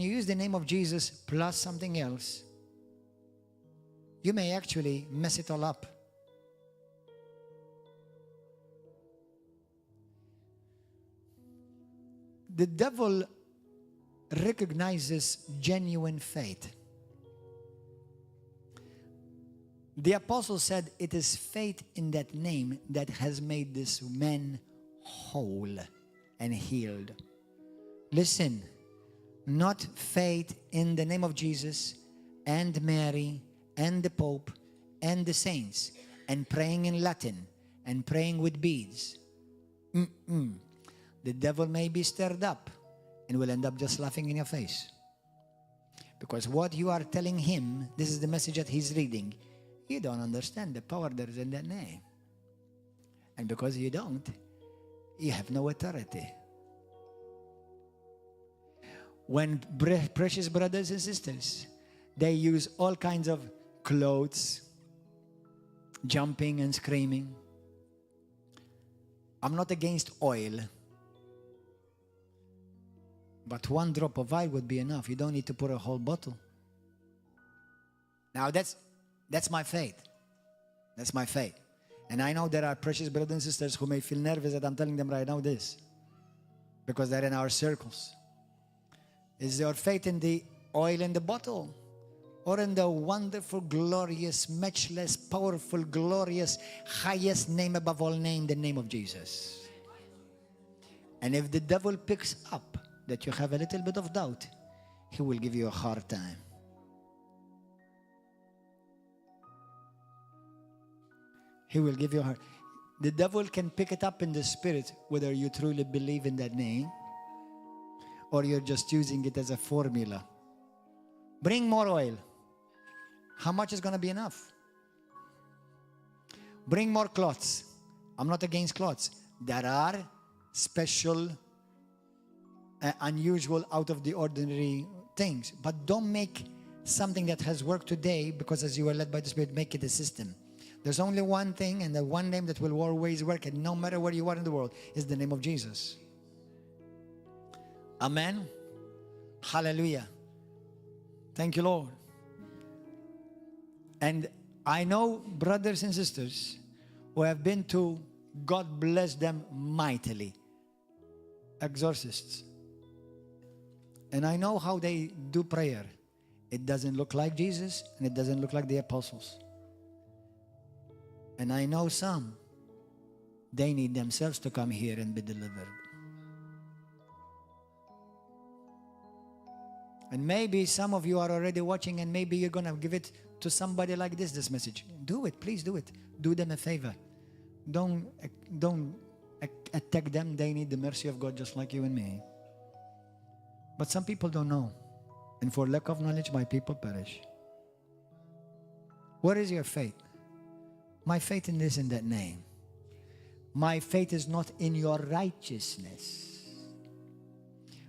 use the name of Jesus plus something else, you may actually mess it all up. The devil recognizes genuine faith. The apostle said, it is faith in that name that has made this man whole and healed. Listen, not faith in the name of Jesus and Mary and the Pope and the saints and praying in Latin and praying with beads. The devil may be stirred up and will end up just laughing in your face. Because what you are telling him, this is the message that he's reading, you don't understand the power that is in that name. And because you don't, you have no authority. When precious brothers and sisters, they use all kinds of clothes, jumping and screaming. I'm not against oil, but one drop of oil would be enough. You don't need to put a whole bottle. Now that's my faith. That's my faith. And I know there are precious brothers and sisters who may feel nervous that I'm telling them right now this, because they're in our circles. Is your faith in the oil in the bottle, or in the wonderful, glorious, matchless, powerful, glorious, highest name above all name, the name of Jesus? And if the devil picks up that you have a little bit of doubt, he will give you a hard time. He will give you a hard. The devil can pick it up in the spirit whether you truly believe in that name or you're just using it as a formula. Bring more oil. How much is going to be enough? Bring more cloths. I'm not against cloths. There are special, unusual, out of the ordinary things. But don't make something that has worked today, because as you are led by the Spirit, make it a system. There's only one thing and the one name that will always work, and no matter where you are in the world, is the name of Jesus. Amen. Hallelujah. Thank you, Lord. And I know brothers and sisters who have been to, God bless them mightily, exorcists. And I know how they do prayer. It doesn't look like Jesus, and it doesn't look like the apostles. And I know some, they need themselves to come here and be delivered. And maybe some of you are already watching, and maybe you're going to give it to somebody like this message. Do it, please do it. Do them a favor. Don't attack them. They need the mercy of God just like you and me. But some people don't know. And for lack of knowledge, my people perish. What is your faith? My faith in this and that name. My faith is not in your righteousness.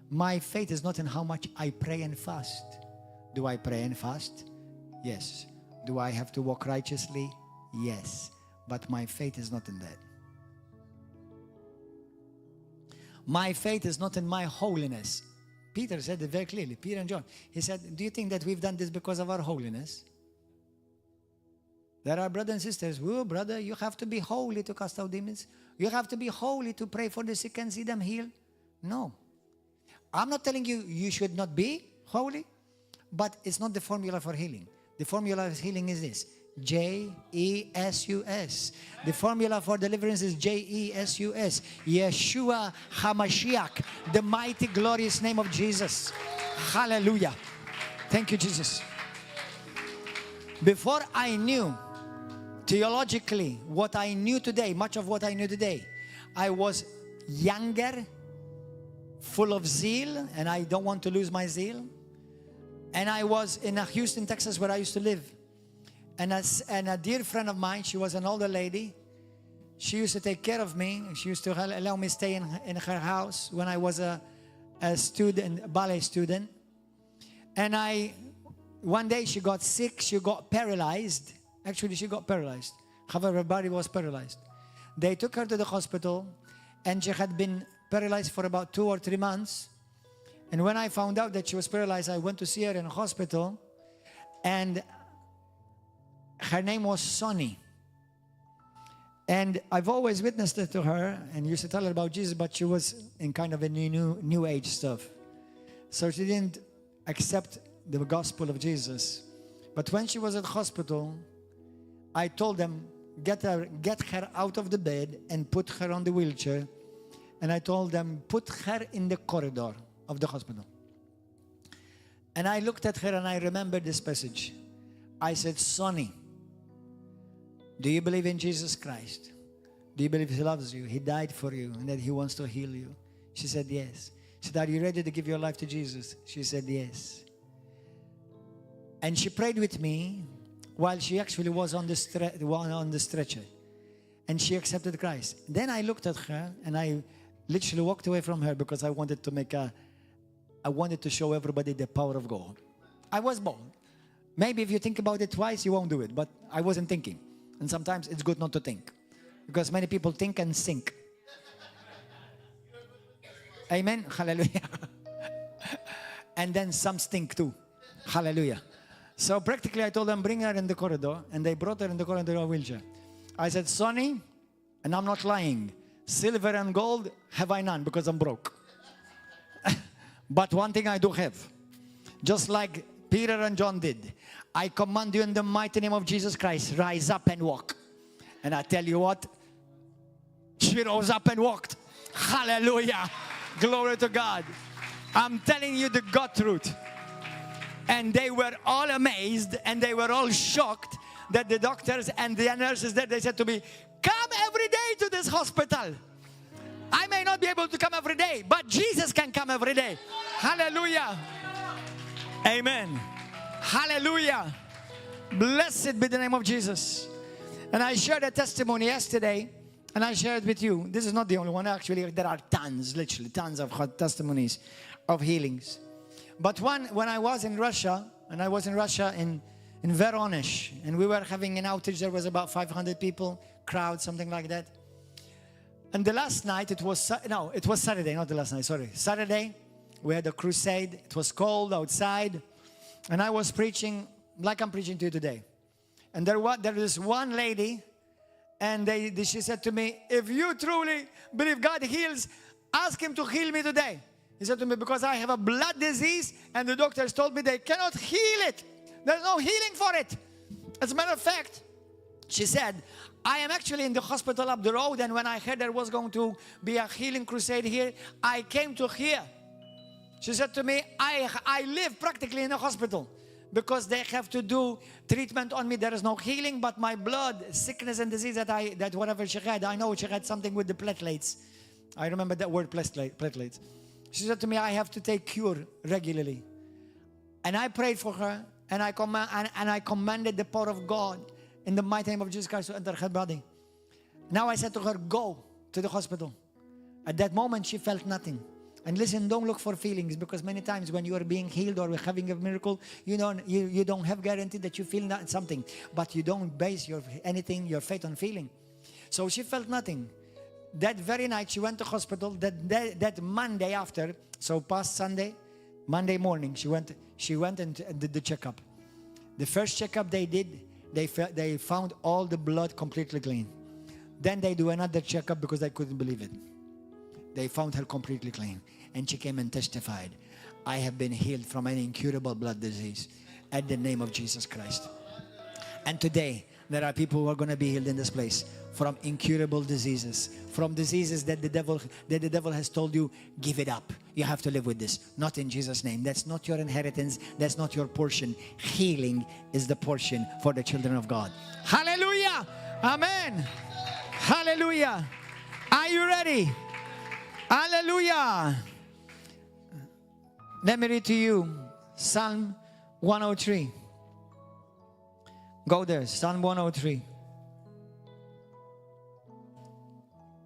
My faith is not in how much I pray and fast. Do I pray and fast? Yes. Do I have to walk righteously? Yes. But my faith is not in that. My faith is not in my holiness. Peter said it very clearly. Peter and John. He said, do you think that we've done this because of our holiness? There are brothers and sisters. Oh, brother, you have to be holy to cast out demons. You have to be holy to pray for the sick and see them healed. No. I'm not telling you you should not be holy, but it's not the formula for healing. The formula for healing is this: J-E-S-U-S. The formula for deliverance is J-E-S-U-S. Yeshua HaMashiach, the mighty, glorious name of Jesus. Hallelujah. Thank you, Jesus. Before I knew theologically what I knew today, much of what I knew today, I was younger, full of zeal, and I don't want to lose my zeal. And I was in Houston, Texas, where I used to live. And a dear friend of mine, she was an older lady. She used to take care of me. She used to allow me to stay in her house when I was a student, a ballet student. And one day she got sick. She got paralyzed. Actually, she got paralyzed. However, her body was paralyzed. They took her to the hospital, and she had been paralyzed for about 2 or 3 months. And when I found out that she was paralyzed, I went to see her in a hospital. And her name was Sonny. And I've always witnessed it to her and used to tell her about Jesus, but she was in kind of a new age stuff. So she didn't accept the gospel of Jesus. But when she was at the hospital, I told them, get her out of the bed and put her on the wheelchair. And I told them, put her in the corridor of the hospital. And I looked at her and I remembered this passage. I said, Sonny, do you believe in Jesus Christ? Do you believe He loves you? He died for you and that He wants to heal you? She said, yes. She said, are you ready to give your life to Jesus? She said, yes. And she prayed with me while she actually was on the stretcher. And she accepted Christ. Then I looked at her and I literally walked away from her because I wanted to show everybody the power of God. I was bold. Maybe if you think about it twice, you won't do it. But I wasn't thinking. And sometimes it's good not to think. Because many people think and sink. Amen? Hallelujah. And then some stink too. Hallelujah. So practically I told them, bring her in the corridor. And they brought her in the corridor in a wheelchair. I said, Sonny, and I'm not lying, silver and gold have I none because I'm broke. But one thing I do have. Just like Peter and John did. I command you in the mighty name of Jesus Christ, rise up and walk. And I tell you what, she rose up and walked. Hallelujah. Glory to God. I'm telling you the God truth. And they were all amazed and they were all shocked that the doctors and the nurses there, they said to me, come every day to this hospital. I may not be able to come every day, but Jesus can come every day. Hallelujah. Amen. Hallelujah. Blessed be the name of Jesus. And I shared a testimony yesterday, and I shared with you. This is not the only one. Actually, there are tons, literally tons of testimonies of healings. But when I was in Russia, and I was in Russia in Voronezh, and we were having an outage, there was about 500 people, crowd, something like that. And the last night, it was Saturday, not the last night, sorry. Saturday, we had a crusade. It was cold outside. And I was preaching like I'm preaching to you today. And there is one lady, and she said to me, if you truly believe God heals, ask Him to heal me today. He said to me, because I have a blood disease, and the doctors told me they cannot heal it. There's no healing for it. As a matter of fact, she said, I am actually in the hospital up the road, and when I heard there was going to be a healing crusade here, I came to here. She said to me, I live practically in a hospital because they have to do treatment on me. There is no healing, but my blood, sickness and disease that whatever she had, I know she had something with the platelets. I remember that word, platelets. She said to me, I have to take cure regularly. And I prayed for her, and I commanded the power of God in the mighty name of Jesus Christ to enter her body. Now I said to her, go to the hospital. At that moment, she felt nothing. And listen, don't look for feelings, because many times when you are being healed or having a miracle, you don't have guarantee that you feel something, but you don't base your faith on feeling. So she felt nothing. That very night she went to hospital. That Monday after, so past Sunday, Monday morning, she went and did the checkup. The first checkup they did, they found all the blood completely clean. Then they do another checkup because they couldn't believe it. They found her completely clean. And she came and testified, I have been healed from an incurable blood disease at the name of Jesus Christ. And today, there are people who are going to be healed in this place from incurable diseases, from diseases that the devil has told you, give it up. You have to live with this. Not in Jesus' name. That's not your inheritance. That's not your portion. Healing is the portion for the children of God. Hallelujah. Amen. Hallelujah. Are you ready? Hallelujah. Let me read to you Psalm 103. Go there, Psalm 103.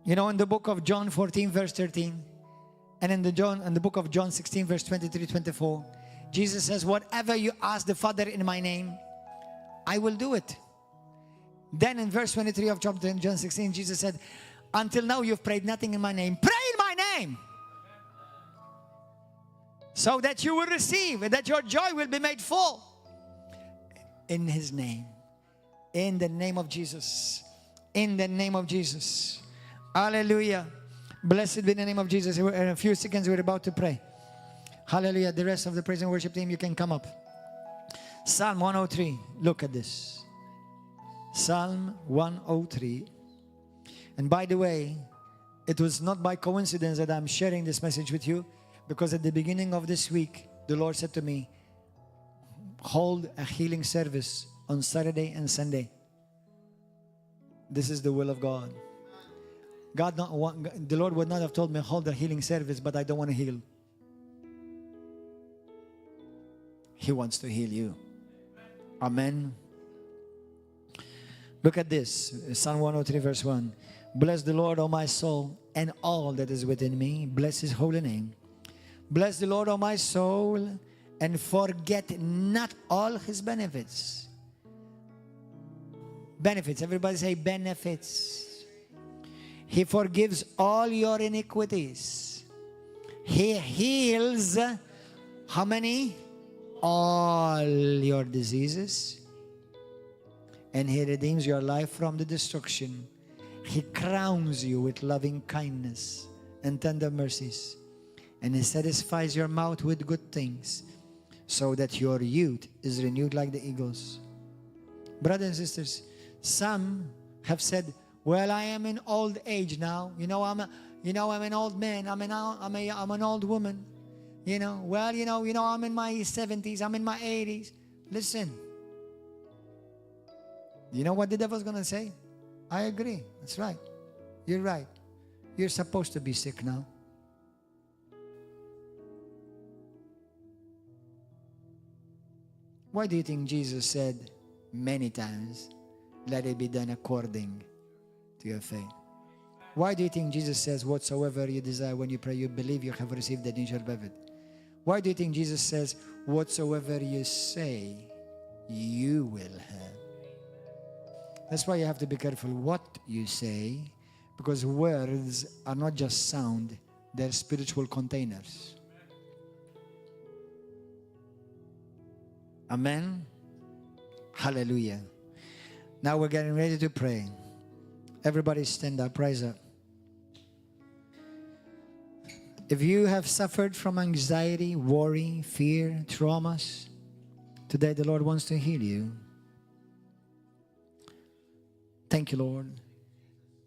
You know, in the book of John 14, verse 13, and in the book of John 16, verse 23, 24, Jesus says, whatever you ask the Father in my name, I will do it. Then in verse 23 of John 16, Jesus said, until now you've prayed nothing in my name. Pray in my name. so that you will receive, and that your joy will be made full. In His name. In the name of Jesus. In the name of Jesus. Hallelujah. Blessed be the name of Jesus. In a few seconds we're about to pray. Hallelujah. The rest of the praise and worship team, you can come up. Psalm 103. Look at this. Psalm 103. And by the way, it was not by coincidence that I'm sharing this message with you, because at the beginning of this week, the Lord said to me, hold a healing service on Saturday and Sunday. This is the will of God. The Lord would not have told me, hold a healing service, but I don't want to heal. He wants to heal you. Amen. Look at this. Psalm 103 verse 1. Bless the Lord, O my soul, and all that is within me. Bless His holy name. Bless the Lord, O my soul, and forget not all His benefits. Benefits. Everybody say benefits. He forgives all your iniquities. He heals how many? All your diseases. And He redeems your life from the destruction. He crowns you with loving kindness and tender mercies. And He satisfies your mouth with good things, so that your youth is renewed like the eagles. Brothers and sisters, some have said, well, I am in old age now. I'm an old man. I'm an old woman. I'm in my 70s. I'm in my 80s. Listen. You know what the devil's going to say? I agree. That's right. You're right. You're supposed to be sick now. Why do you think Jesus said many times, let it be done according to your faith? Why do you think Jesus says, whatsoever you desire when you pray, you believe you have received that you shall have it? Why do you think Jesus says, whatsoever you say, you will have? That's why you have to be careful what you say, because words are not just sound, they're spiritual containers. Amen? Hallelujah. Now we're getting ready to pray. Everybody stand up, rise up. If you have suffered from anxiety, worry, fear, traumas, today the Lord wants to heal you. Thank you, Lord.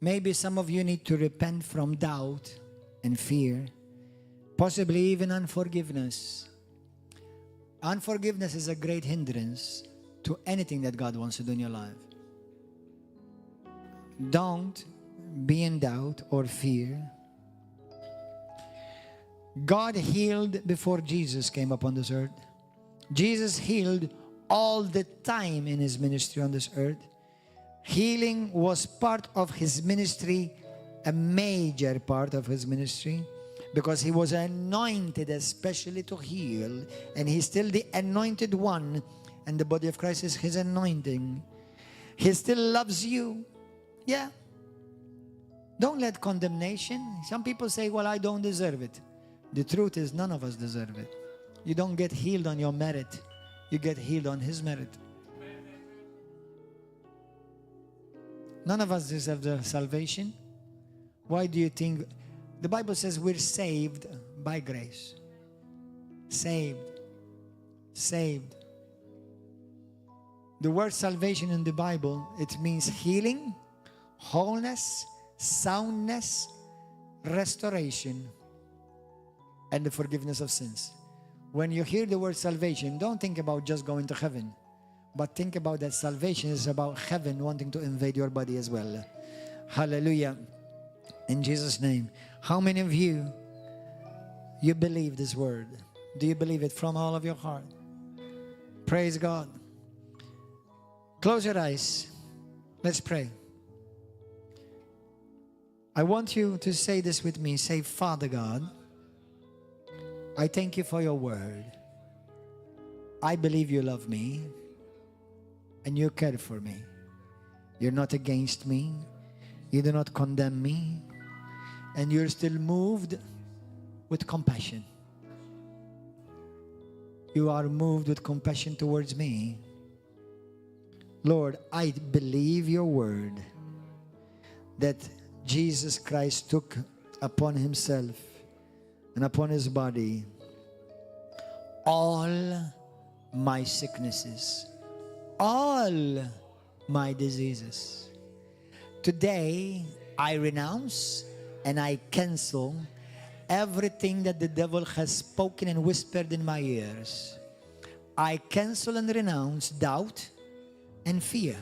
Maybe some of you need to repent from doubt and fear, possibly even unforgiveness. Unforgiveness is a great hindrance to anything that God wants to do in your life. Don't be in doubt or fear. God healed before Jesus came upon this earth. Jesus healed all the time in His ministry on this earth. Healing was part of His ministry, a major part of His ministry, because He was anointed especially to heal, and He's still the anointed one, and the body of Christ is His anointing. He still loves you. Yeah. Don't let condemnation. Some people say, well, I don't deserve it. The truth is, none of us deserve it. You don't get healed on your merit. You get healed on His merit. None of us deserve the salvation. Why do you think? The Bible says we're saved by grace. Saved. Saved. The word salvation in the Bible, it means healing, wholeness, soundness, restoration, and the forgiveness of sins. When you hear the word salvation, don't think about just going to heaven, but think about that salvation is about heaven wanting to invade your body as well. Hallelujah. In Jesus' name. How many of you believe this word? Do you believe it from all of your heart? Praise God. Close your eyes. Let's pray. I want you to say this with me. Say, Father God, I thank you for your word. I believe you love me and you care for me. You're not against me. You do not condemn me. And you're still moved with compassion. you are moved with compassion towards me. Lord, I believe your word that Jesus Christ took upon himself and upon his body all my sicknesses, all my diseases. Today, I renounce and I cancel everything that the devil has spoken and whispered in my ears. I cancel and renounce doubt and fear.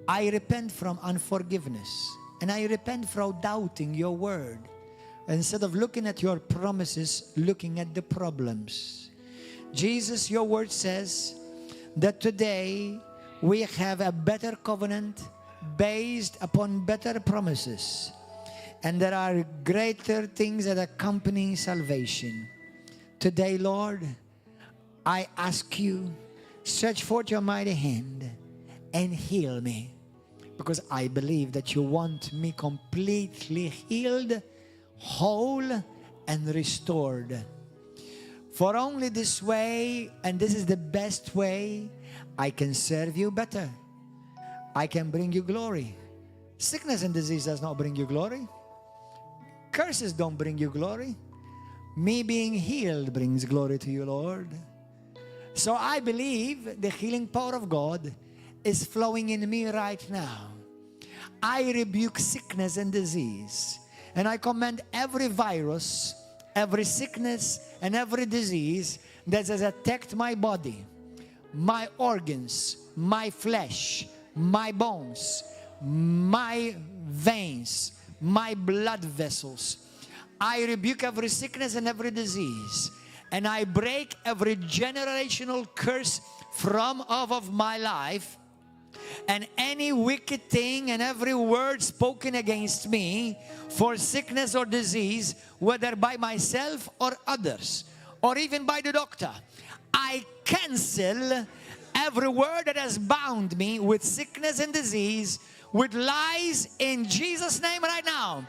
I repent from unforgiveness, and I repent from doubting your word. Instead of looking at your promises, looking at the problems. Jesus, your word says that today we have a better covenant based upon better promises. And there are greater things that accompany salvation. Today, Lord, I ask you, stretch forth your mighty hand and heal me. Because I believe that you want me completely healed, whole, and restored. For only this way, and this is the best way, I can serve you better. I can bring you glory. Sickness and disease does not bring you glory. Curses don't bring you glory. Me being healed brings glory to you, Lord. So I believe the healing power of God is flowing in me right now. I rebuke sickness and disease. And I command every virus, every sickness, and every disease that has attacked my body, my organs, my flesh, my bones, my veins, my blood vessels. I rebuke every sickness and every disease. And I break every generational curse from off of my life. And any wicked thing and every word spoken against me for sickness or disease, whether by myself or others, or even by the doctor, I cancel every word that has bound me with sickness and disease, with lies, in Jesus' name right now.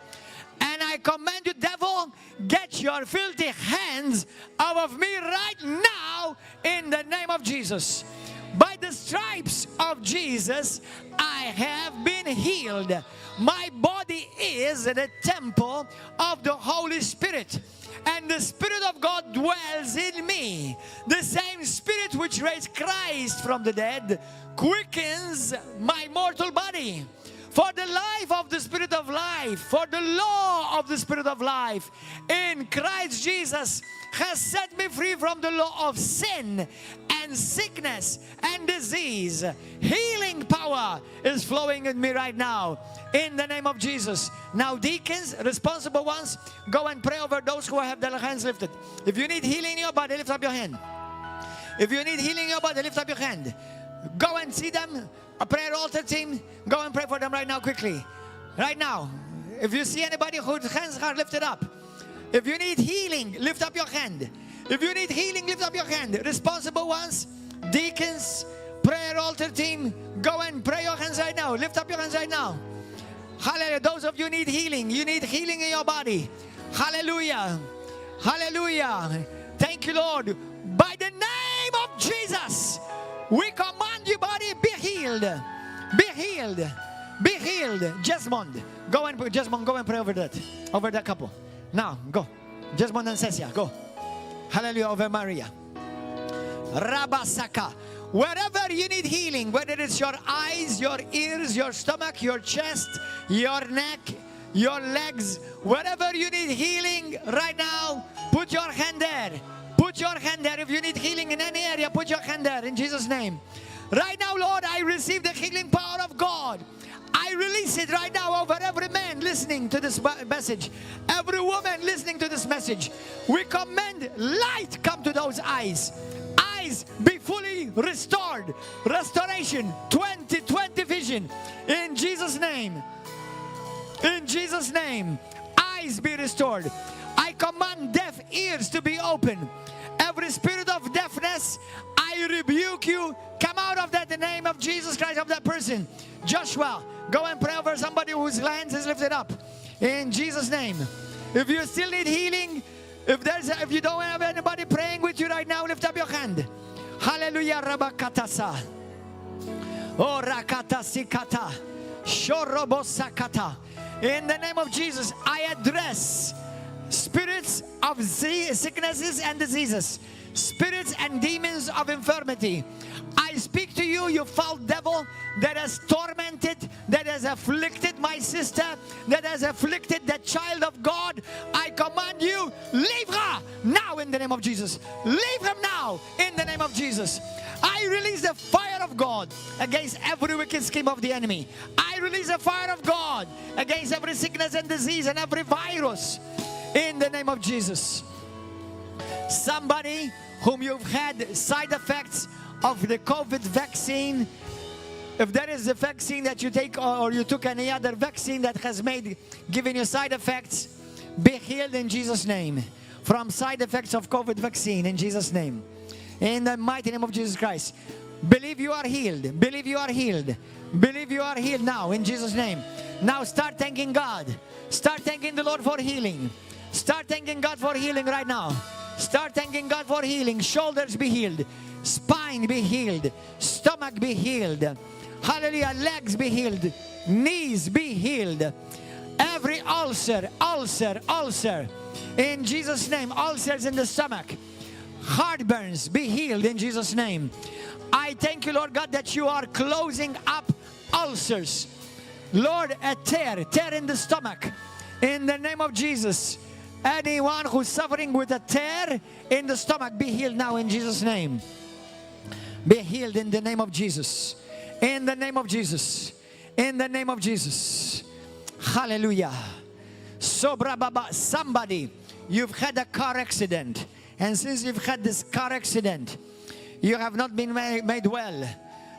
And I command you, devil, get your filthy hands out of me right now in the name of Jesus. By the stripes of Jesus, I have been healed. My body is the temple of the Holy Spirit. And the Spirit of God dwells in me. The same Spirit which raised Christ from the dead quickens my mortal body. For the life of the Spirit of life, for the law of the Spirit of life in Christ Jesus has set me free from the law of sin and sickness and disease. Healing power is flowing in me right now in the name of Jesus. Now, deacons, responsible ones, go and pray over those who have their hands lifted. If you need healing in your body, lift up your hand. If you need healing in your body, lift up your hand. Go and see them. A prayer altar team, go and pray for them right now quickly. Right now. If you see anybody whose hands are lifted up. If you need healing, lift up your hand. If you need healing, lift up your hand. Responsible ones, deacons, prayer altar team, go and pray your hands right now. Lift up your hands right now. Hallelujah. Those of you need healing. You need healing in your body. Hallelujah. Hallelujah. Thank you, Lord. By the name of Jesus, we command you, body, be healed. Be healed. Be healed. Jesmond, go and pray over that couple. Now, go. Jesmond and Cecia, go. Hallelujah, over Maria. Rabasaka. Wherever you need healing, whether it's your eyes, your ears, your stomach, your chest, your neck, your legs, wherever you need healing right now, put your hand there. Put your hand there. If you need healing in any area, put your hand there in Jesus' name. Right now, Lord, I receive the healing power of God. I release it right now over every man listening to this message, every woman listening to this message. We command light come to those eyes. Eyes be fully restored. Restoration, 20/20 vision. In Jesus' name. In Jesus' name. Eyes be restored. I command deaf ears to be open. Every spirit of deafness, I rebuke you. Come out of that in the name of Jesus Christ, of that person. Joshua, go and pray over somebody whose hands is lifted up. In Jesus' name. If you still need healing, If you don't have anybody praying with you right now, lift up your hand. Hallelujah. Rabakatasa. Oh, rakatasikata. Shorobosakata. In the name of Jesus, I address spirits of sicknesses and diseases, spirits and demons of infirmity. I speak to you, you foul devil that has tormented, that has afflicted my sister, that has afflicted the child of God. I command you, leave her now in the name of Jesus. Leave him now in the name of Jesus. I release the fire of God against every wicked scheme of the enemy. I release the fire of God against every sickness and disease and every virus in the name of Jesus. Somebody whom you've had side effects of the COVID vaccine, if there is a vaccine that you take or you took any other vaccine that has given you side effects, be healed in Jesus' name from side effects of COVID vaccine in Jesus' name. In the mighty name of Jesus Christ. Believe you are healed. Believe you are healed. Believe you are healed now in Jesus' name. Now start thanking God. Start thanking the Lord for healing. Start thanking God for healing right now. Start thanking God for healing. Shoulders be healed. Spine be healed. Stomach be healed. Hallelujah. Legs be healed. Knees be healed. Every ulcer. In Jesus' name. Ulcers in the stomach. Heartburns be healed in Jesus' name. I thank you, Lord God, that you are closing up ulcers. Lord, a tear in the stomach. In the name of Jesus. Anyone who's suffering with a tear in the stomach, be healed now in Jesus' name. Be healed in the name of Jesus. In the name of Jesus. In the name of Jesus. Hallelujah. Sobra Baba, somebody, you've had a car accident. And since you've had this car accident, you have not been made well.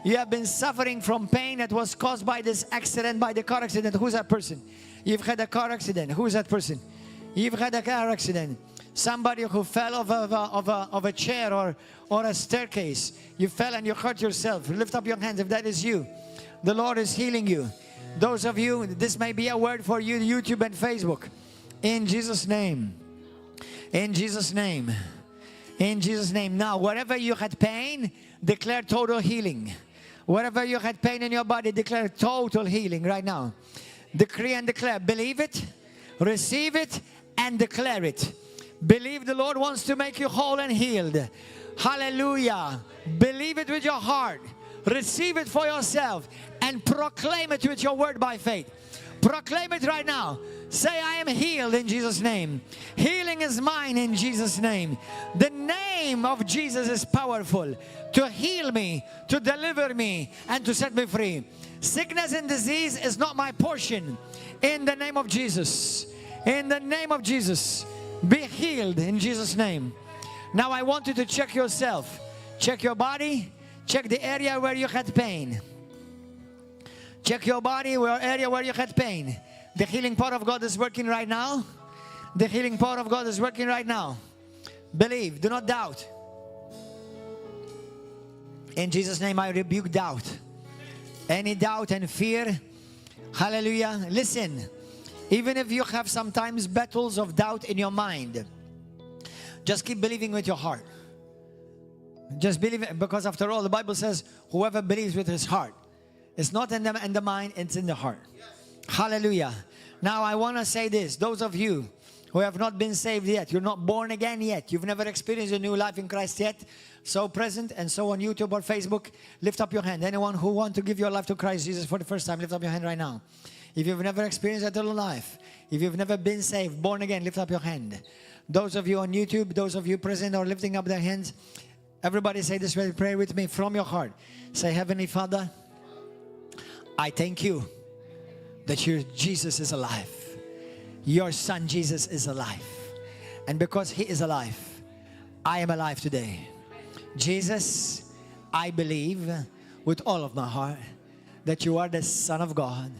You have been suffering from pain that was caused by this accident, by the car accident. Who's that person? You've had a car accident. Who's that person? You've had a car accident. Somebody who fell off of a chair or a staircase. You fell and you hurt yourself. Lift up your hands if that is you. The Lord is healing you. Those of you, this may be a word for you, YouTube and Facebook. In Jesus' name. In Jesus' name. In Jesus' name. Now, wherever you had pain, declare total healing. Wherever you had pain in your body, declare total healing right now. Decree and declare. Believe it, receive it, and declare it. Believe the Lord wants to make you whole and healed. Hallelujah. Believe it with your heart. Receive it for yourself and proclaim it with your word by faith. Proclaim it right now. Say, I am healed in Jesus' name. Healing is mine in Jesus' name. The name of Jesus is powerful to heal me, to deliver me, and to set me free. Sickness and disease is not my portion. In the name of Jesus. In the name of Jesus. Be healed in Jesus' name. Now I want you to check yourself. Check your body. Check the area where you had pain. Check your body, area where you had pain. The healing power of God is working right now. The healing power of God is working right now. Believe, do not doubt. In Jesus' name, I rebuke doubt. Any doubt and fear. Hallelujah. Listen, even if you have sometimes battles of doubt in your mind, just keep believing with your heart. Just believe it, because after all, the Bible says, whoever believes with his heart. It's not in the mind, it's in the heart. Yes. Hallelujah. Now I want to say this. Those of you who have not been saved yet, you're not born again yet, you've never experienced a new life in Christ yet, so present and so on YouTube or Facebook, lift up your hand. Anyone who wants to give your life to Christ Jesus for the first time, lift up your hand right now. If you've never experienced eternal life, if you've never been saved, born again, lift up your hand. Those of you on YouTube, those of you present or lifting up their hands, everybody say this way, pray with me from your heart. Say, Heavenly Father, I thank you that your Jesus is alive. Your son Jesus is alive. And because he is alive, I am alive today. Jesus, I believe with all of my heart that you are the Son of God,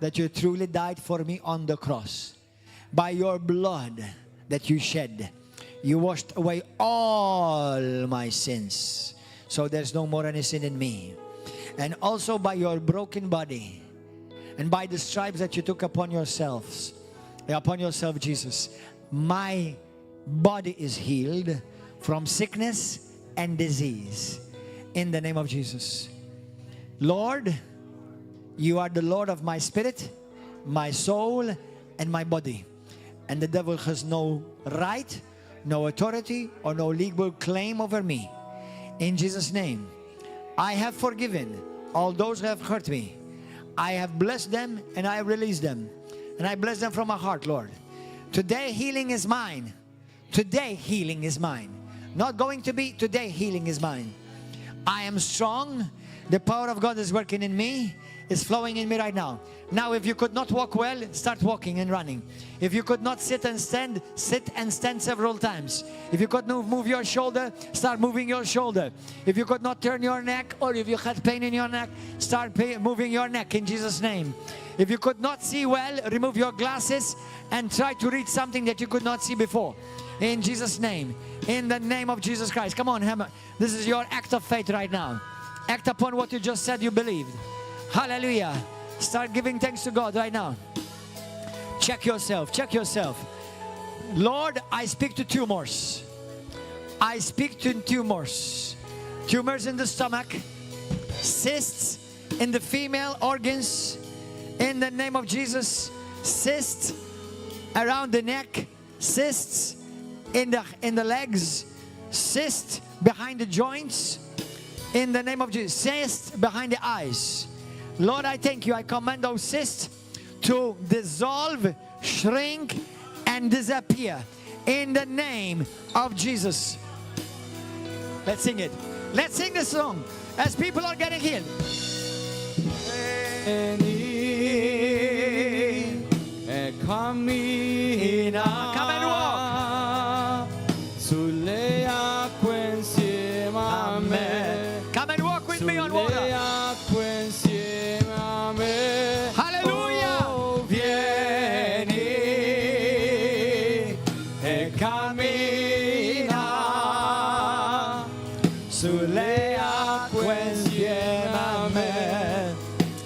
that you truly died for me on the cross. By your blood that you shed, you washed away all my sins. So there's no more any sin in me. And also by your broken body and by the stripes that you took upon yourself, Jesus, my body is healed from sickness and disease. In the name of Jesus. Lord, you are the Lord of my spirit, my soul, and my body. And the devil has no right, no authority, or no legal claim over me. In Jesus' name, I have forgiven all those who have hurt me. I have blessed them and I release them. And I bless them from my heart, Lord. Today, healing is mine. Today, healing is mine. Not going to be, today, healing is mine. I am strong. The power of God is working in me. Is flowing in me right now. Now, if you could not walk well, start walking and running. If you could not sit and stand several times. If you could move your shoulder, start moving your shoulder. If you could not turn your neck, or if you had pain in your neck, start moving your neck in Jesus' name. If you could not see well, remove your glasses and try to read something that you could not see before. In Jesus' name. In the name of Jesus Christ. Come on, hammer. This is your act of faith right now. Act upon what you just said you believed. Hallelujah. Start giving thanks to God right now. Check yourself. Check yourself. Lord, I speak to tumors. I speak to tumors. Tumors in the stomach. Cysts in the female organs. In the name of Jesus. Cysts around the neck. Cysts in the legs. Cysts behind the joints. In the name of Jesus. Cysts behind the eyes. Lord, I thank you. I command those cysts to dissolve, shrink, and disappear. In the name of Jesus. Let's sing it. Let's sing this song as people are getting healed. Come and walk. Come and walk with me on water. Hallelujah. Vieni e cammina sulle acque insieme a me,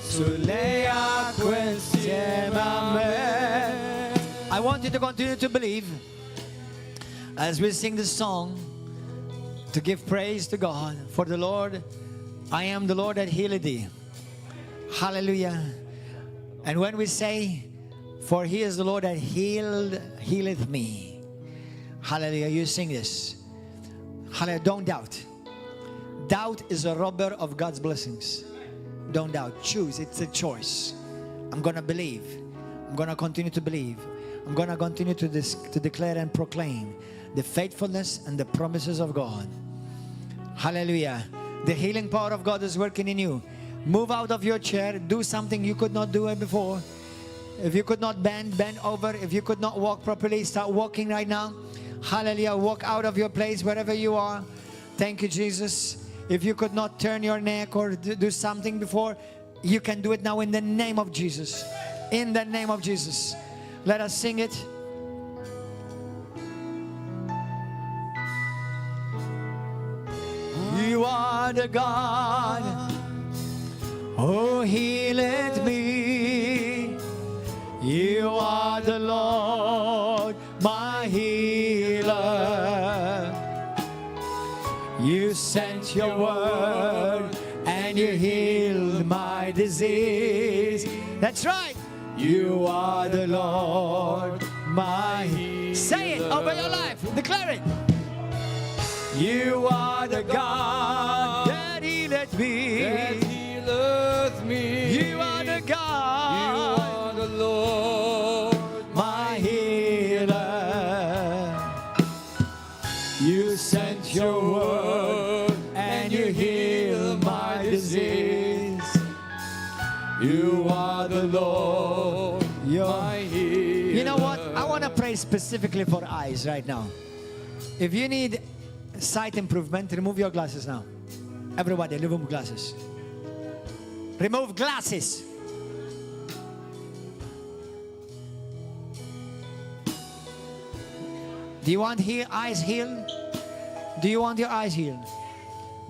sulle acque insieme a me. I want you to continue to believe as we sing this song, to give praise to God. For the Lord, I am the Lord that healeth thee. Hallelujah. And when we say, for he is the Lord that healeth me. Hallelujah. You sing this. Hallelujah. Don't doubt. Doubt is a robber of God's blessings. Don't doubt. Choose. It's a choice. I'm going to believe. I'm going to continue to believe. I'm going to continue to declare and proclaim the faithfulness and the promises of God. Hallelujah. The healing power of God is working in you. Move out of your chair. Do something you could not do before. If you could not bend over. If you could not walk properly, start walking right now. Hallelujah. Walk out of your place wherever you are. Thank you, Jesus. If you could not turn your neck or do something before, you can do it now in the name of Jesus. In the name of Jesus. Let us sing it. You are the God who healeth me. You are the Lord, my healer. You sent your word and you healed my disease. That's right. You are the Lord, my healer. Say it over your life. Declare it. You are the God that healeth me. That healeth me. You are the God. You are the Lord, my healer. You sent your word and you healed my disease. You are the Lord, my healer. You know what? I want to pray specifically for eyes right now. If you need sight improvement, remove your glasses now. Everybody, remove glasses. Remove glasses. Do you want eyes healed? Do you want your eyes healed?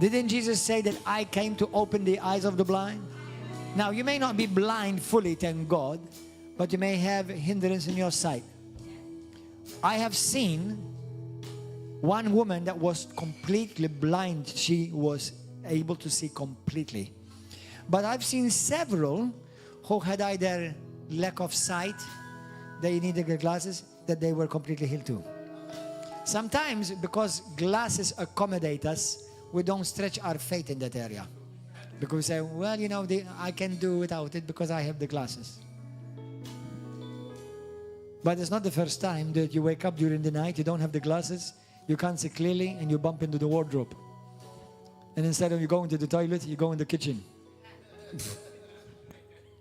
Didn't Jesus say that I came to open the eyes of the blind? Now, you may not be blind fully, thank God, but you may have hindrance in your sight. I have seen One woman that was completely blind, she was able to see completely. But I've seen several who had either lack of sight, they needed glasses, that they were completely healed too. Sometimes, because glasses accommodate us, we don't stretch our faith in that area. Because we say, well, you know, I can do without it because I have the glasses. But it's not the first time that you wake up during the night, you don't have the glasses, you can't see clearly, and you bump into the wardrobe. And instead of you going to the toilet, you go in the kitchen.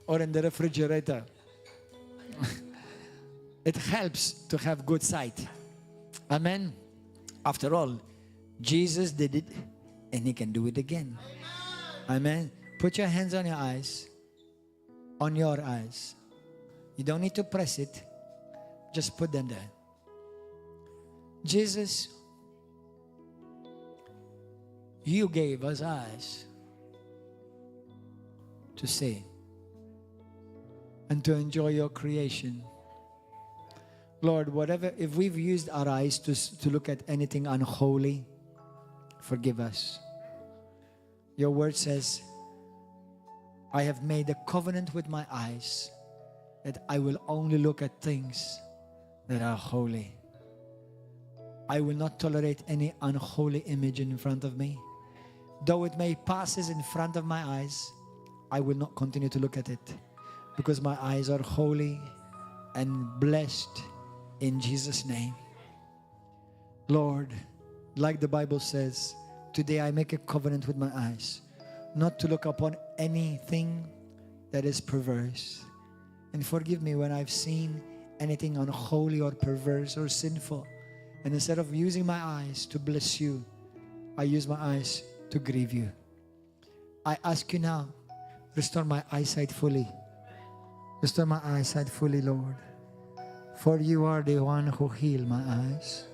Or in the refrigerator. It helps to have good sight. Amen. After all, Jesus did it, and He can do it again. Amen. Put your hands on your eyes. On your eyes. You don't need to press it. Just put them there. Jesus, You gave us eyes to see and to enjoy Your creation. Lord, whatever, if we've used our eyes to look at anything unholy, forgive us. Your word says, I have made a covenant with my eyes that I will only look at things that are holy. I will not tolerate any unholy image in front of me. Though it may passes in front of my eyes, I will not continue to look at it, because my eyes are holy and blessed in Jesus' name. Lord, like the Bible says, today I make a covenant with my eyes, not to look upon anything that is perverse. And forgive me when I've seen anything unholy or perverse or sinful. And instead of using my eyes to bless You, I use my eyes to grieve You. I ask You now, restore my eyesight fully. Restore my eyesight fully, Lord. For You are the one who healed my eyes.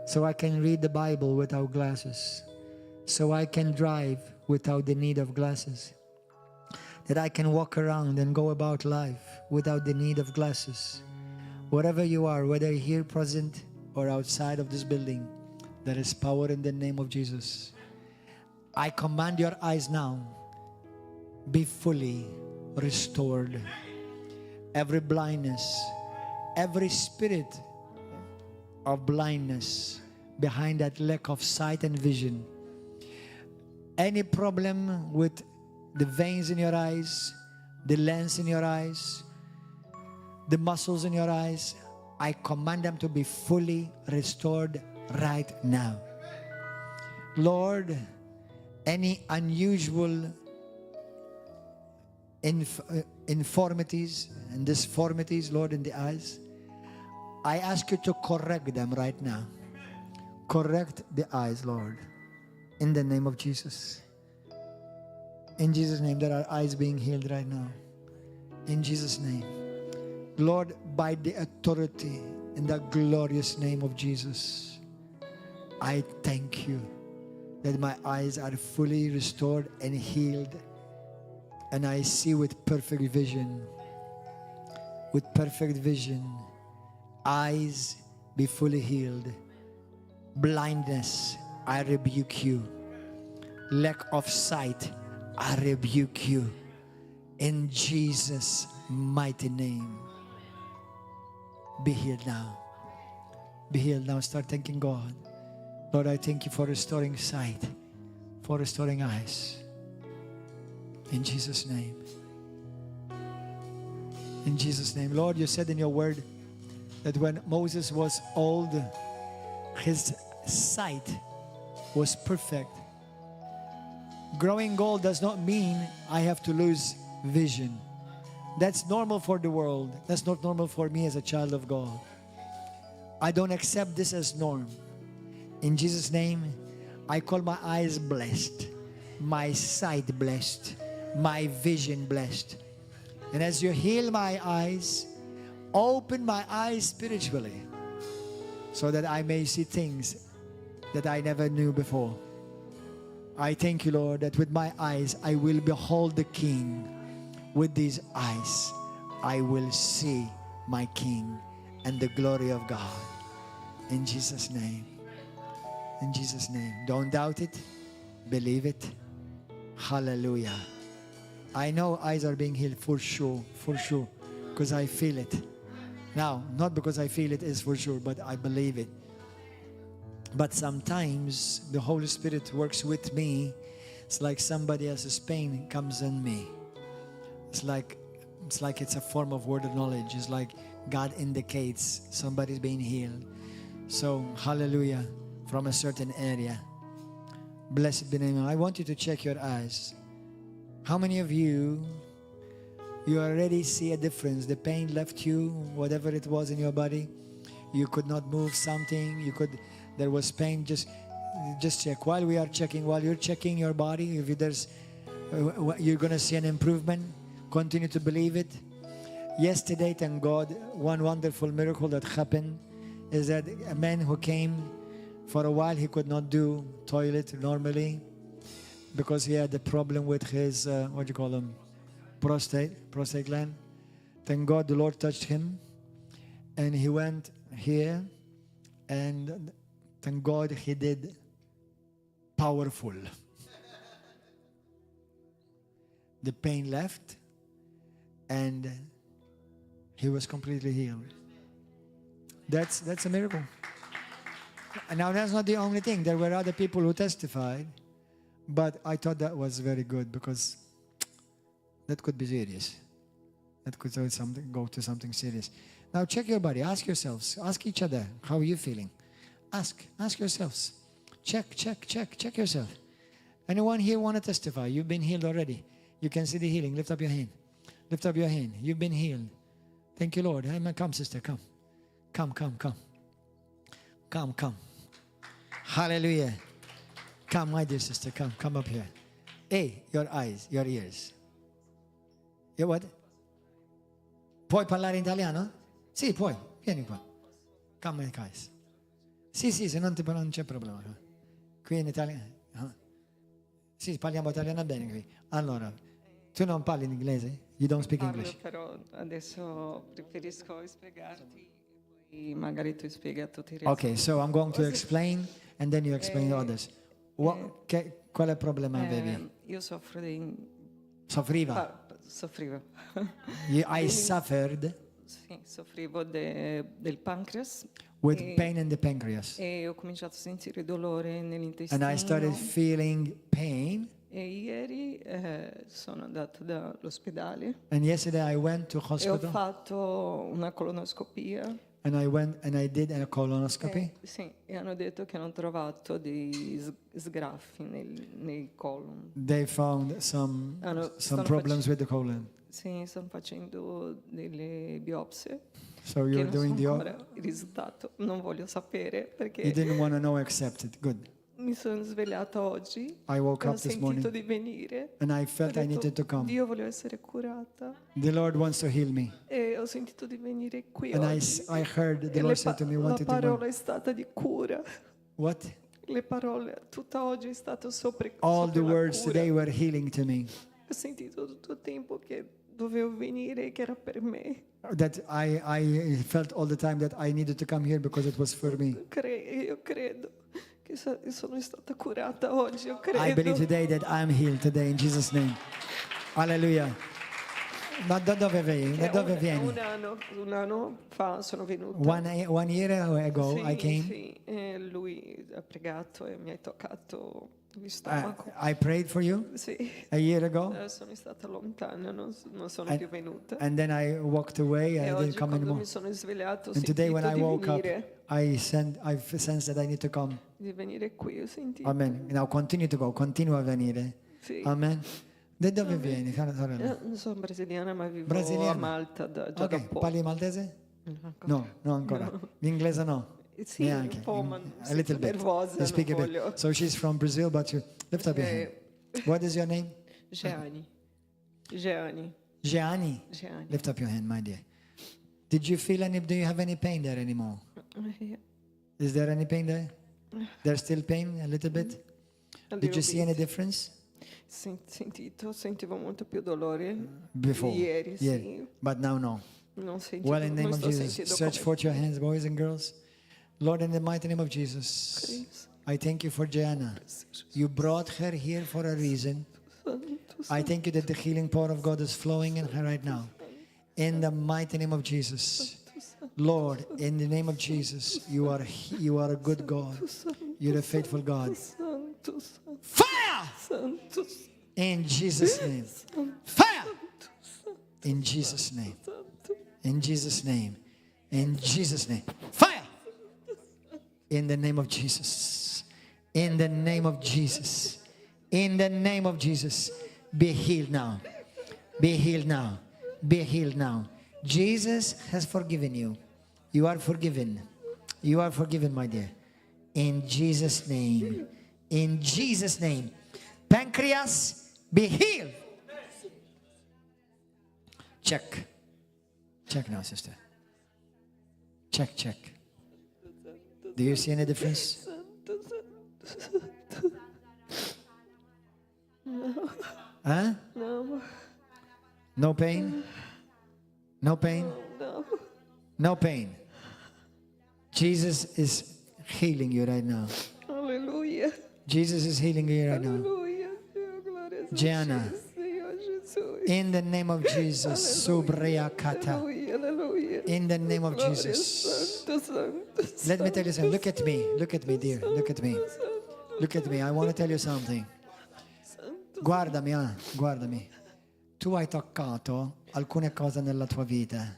So I can read the Bible without glasses. So I can drive without the need of glasses. That I can walk around and go about life without the need of glasses. Wherever you are, whether here present or outside of this building, there is power in the name of Jesus. I command your eyes now, be fully restored. Every blindness, every spirit of blindness behind that lack of sight and vision, any problem with the veins in your eyes, the lens in your eyes, the muscles in your eyes, I command them to be fully restored right now. Lord, any unusual infirmities and disformities, Lord, in the eyes, I ask You to correct them right now. Correct the eyes, Lord, in the name of Jesus. In Jesus' name, there are eyes being healed right now. In Jesus' name. Lord, by the authority in the glorious name of Jesus, I thank You that my eyes are fully restored and healed, and I see with perfect vision. With perfect vision. Eyes be fully healed. Blindness, I rebuke you. Lack of sight, I rebuke you. In Jesus' mighty name. Be healed now. Be healed now. Start thanking God. Lord, I thank You for restoring sight, for restoring eyes. In Jesus' name. In Jesus' name. Lord, You said in Your word that when Moses was old, his sight was perfect. Growing old does not mean I have to lose vision. That's normal for the world. That's not normal for me as a child of God. I don't accept this as norm. In Jesus' name, I call my eyes blessed, my sight blessed, my vision blessed. And as You heal my eyes, open my eyes spiritually so that I may see things that I never knew before. I thank You, Lord, that with my eyes I will behold the King. With these eyes I will see my King and the glory of God. In Jesus' name. In Jesus' name. Don't doubt it. Believe it. Hallelujah. I know eyes are being healed for sure, because I feel it. Now, not because I feel it is for sure, but I believe it. But sometimes the Holy Spirit works with me. It's like somebody else's pain comes in me. It's like it's a form of word of knowledge. It's like God indicates somebody's being healed. So, hallelujah, from a certain area. Blessed be the name. I want you to check your eyes. How many of you already see a difference? The pain left you, whatever it was in your body. You could not move something. There was pain. Just check. While you're checking your body, if you're going to see an improvement. Continue to believe it. Yesterday, thank God, one wonderful miracle that happened is that a man who came for a while, he could not do toilet normally because he had a problem with his, prostate gland. Thank God the Lord touched him and he went here and thank God he did powerful. The pain left and he was completely healed. That's a miracle. And now that's not the only thing. There were other people who testified, but I thought that was very good because that could be serious. That could go to something serious. Now check your body. Ask yourselves. Ask each other. How are you feeling? Ask yourselves. Check yourself. Anyone here want to testify? You've been healed already. You can see the healing. Lift up your hand. Lift up your hand. You've been healed. Thank you, Lord. Amen. Come, sister. Come. Come. Hallelujah. Come, my dear sister. Come up here. Hey, your eyes, your ears. You what? Puoi parlare in italiano? Sì, puoi. Vieni qua. Come guys. Sì, se non c'è problema. Qui in italiano. Sì, parliamo italiano bene qui. Allora, tu non parli in inglese? You don't speak English? Però adesso preferisco spiegarti e poi magari tu spieghi a tutti. Okay, so I'm going to explain and then you explain to others. Quale problema avevi? Io soffro di... Soffriva? Soffrivo. I suffered... Sì, soffrivo del pancreas. With pain in the pancreas. E ho cominciato a sentire dolore nell'intestino. And I started feeling pain. E ieri sono andata dall'ospedale. And yesterday I went to hospital. E ho fatto una colonoscopia. And I went and I did a colonoscopy. Sì, e hanno detto che hanno trovato dei sgraffi nel colon. They found some problems with the colon. Sì, stanno facendo delle biopsie. So you're doing the il risultato non voglio sapere perché you didn't want to know except it. Good. Mi sono svegliata oggi. I woke up this morning. Ho sentito di venire. And I felt I needed to come. Dio voglio essere curata. The Lord wants to heal me. E ho sentito di venire qui and oggi. I heard the Lord say to me, wanted to La parola è stata di cura. What? Le parole tutta oggi è stato sopra. All the words today were healing to me. Ho sentito tutto il tempo che dovevo venire, che era per me. That I felt all the time that I needed to come here because it was for me. Io credo che sono stata curata oggi. Io credo. I believe today that I'm healed today in Jesus' name. Hallelujah. Ma da dove vieni? Un anno fa sono venuta. One year ago sì, I came. Sì, e lui ha pregato e mi ha toccato il stomaco. I prayed for you sì. A year ago. Sono stata lontana, non sono più venuta. And then I walked away. I didn't come anymore. Mi sono svegliato, and today when I woke up, I sensed that I need to come. Di venire qui, ho sentito. Amen. Now continue to go. Continua a venire. Sì. Amen. Da dove vieni? Non sono brasiliana, ma vivo a Malta già da poco. Parli maltese? No, ancora. No. L'inglese no? Sì, neanche. Un po', ma a little bit. Nervosa, you speak a bit. So she's from Brazil, but you lift up your hand. What is your name? Jeani. Lift up your hand, my dear. Do you have any pain there anymore? Yeah. Is there any pain there? There's still pain, a little bit? Did you see any difference? Sentivo molto più dolore before. Ieri, yeah. sì. But now no. Non sentivo, well, in the name of Jesus, sentendo stretch forth your hands, boys and girls. Lord, in the mighty name of Jesus, I thank you for Gianna. You brought her here for a reason. I thank you that the healing power of God is flowing in her right now. In the mighty name of Jesus. Lord, in the name of Jesus, you are a good God. You're a faithful God. Fire! In Jesus' name. Fire! In Jesus' name. In Jesus' name. In Jesus' name. Fire! In the name of Jesus. In the name of Jesus. In the name of Jesus. Be healed now. Be healed now. Be healed now. Jesus has forgiven you. You are forgiven. You are forgiven, my dear. In Jesus' name. In Jesus' name. Pancreas, be healed. Check. Check now, sister. Check, check. Do you see any difference? Huh? No. No pain? No pain? No. No pain. Jesus is healing you right now. Hallelujah. Jesus is healing you right now. Hallelujah. Gianna, in the name of Jesus, Subriakata. Hallelujah. In the name of Jesus. Let me tell you something. Look at me. Look at me, dear. Look at me. Look at me. I want to tell you something. Guardami, guardami. Tu hai toccato alcune cose nella tua vita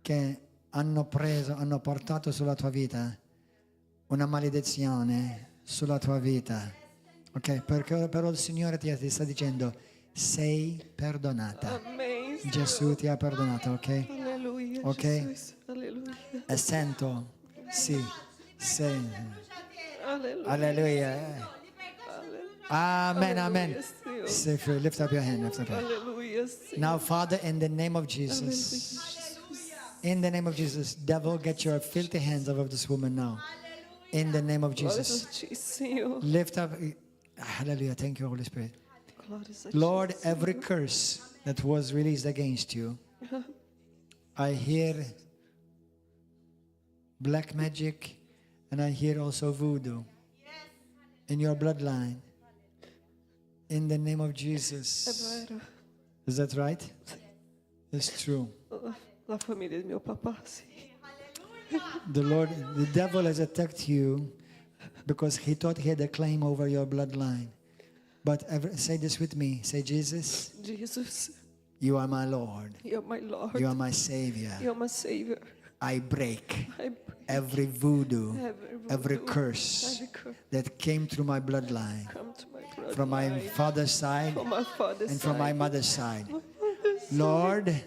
che hanno portato sulla tua vita una maledizione sulla tua vita. Ok? Perché però il Signore ti sta dicendo sei perdonata. Amazing. Gesù ti ha perdonato, ok? Alleluia. Ok? Jesus. Alleluia. E sento, sì, sei. Alleluia. Alleluia. Amen, amen. Alleluia. Stay free. Lift up your hand. Lift up your hand. Alleluia. Now, Father, in the name of Jesus, in the name of Jesus, devil, get your filthy hands off of this woman now. In the name of Jesus. Lift up. Hallelujah. Thank you, Holy Spirit. Lord, every curse that was released against you, I hear black magic and I hear also voodoo in your bloodline. In the name of Jesus. Is that right? It's true. La famiglia di mio papà, sì. The devil has attacked you because he thought he had a claim over your bloodline. But say this with me. Say, Jesus. Jesus. You are my Lord. You're my Lord. You are my Savior. You're my Savior. I break every voodoo, every curse that came through my bloodline, from my father's side and from my mother's side. Lord,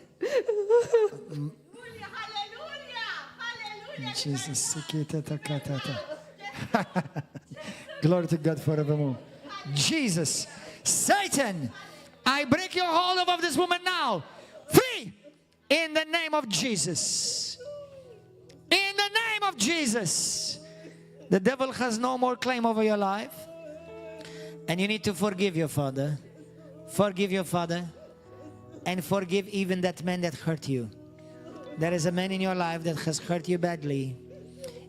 Jesus, glory to God forevermore. Jesus, Satan, I break your hold of this woman now. Free in the name of Jesus. In the name of Jesus. The devil has no more claim over your life. And you need to forgive your father. Forgive your father. And forgive even that man that hurt you. There is a man in your life that has hurt you badly.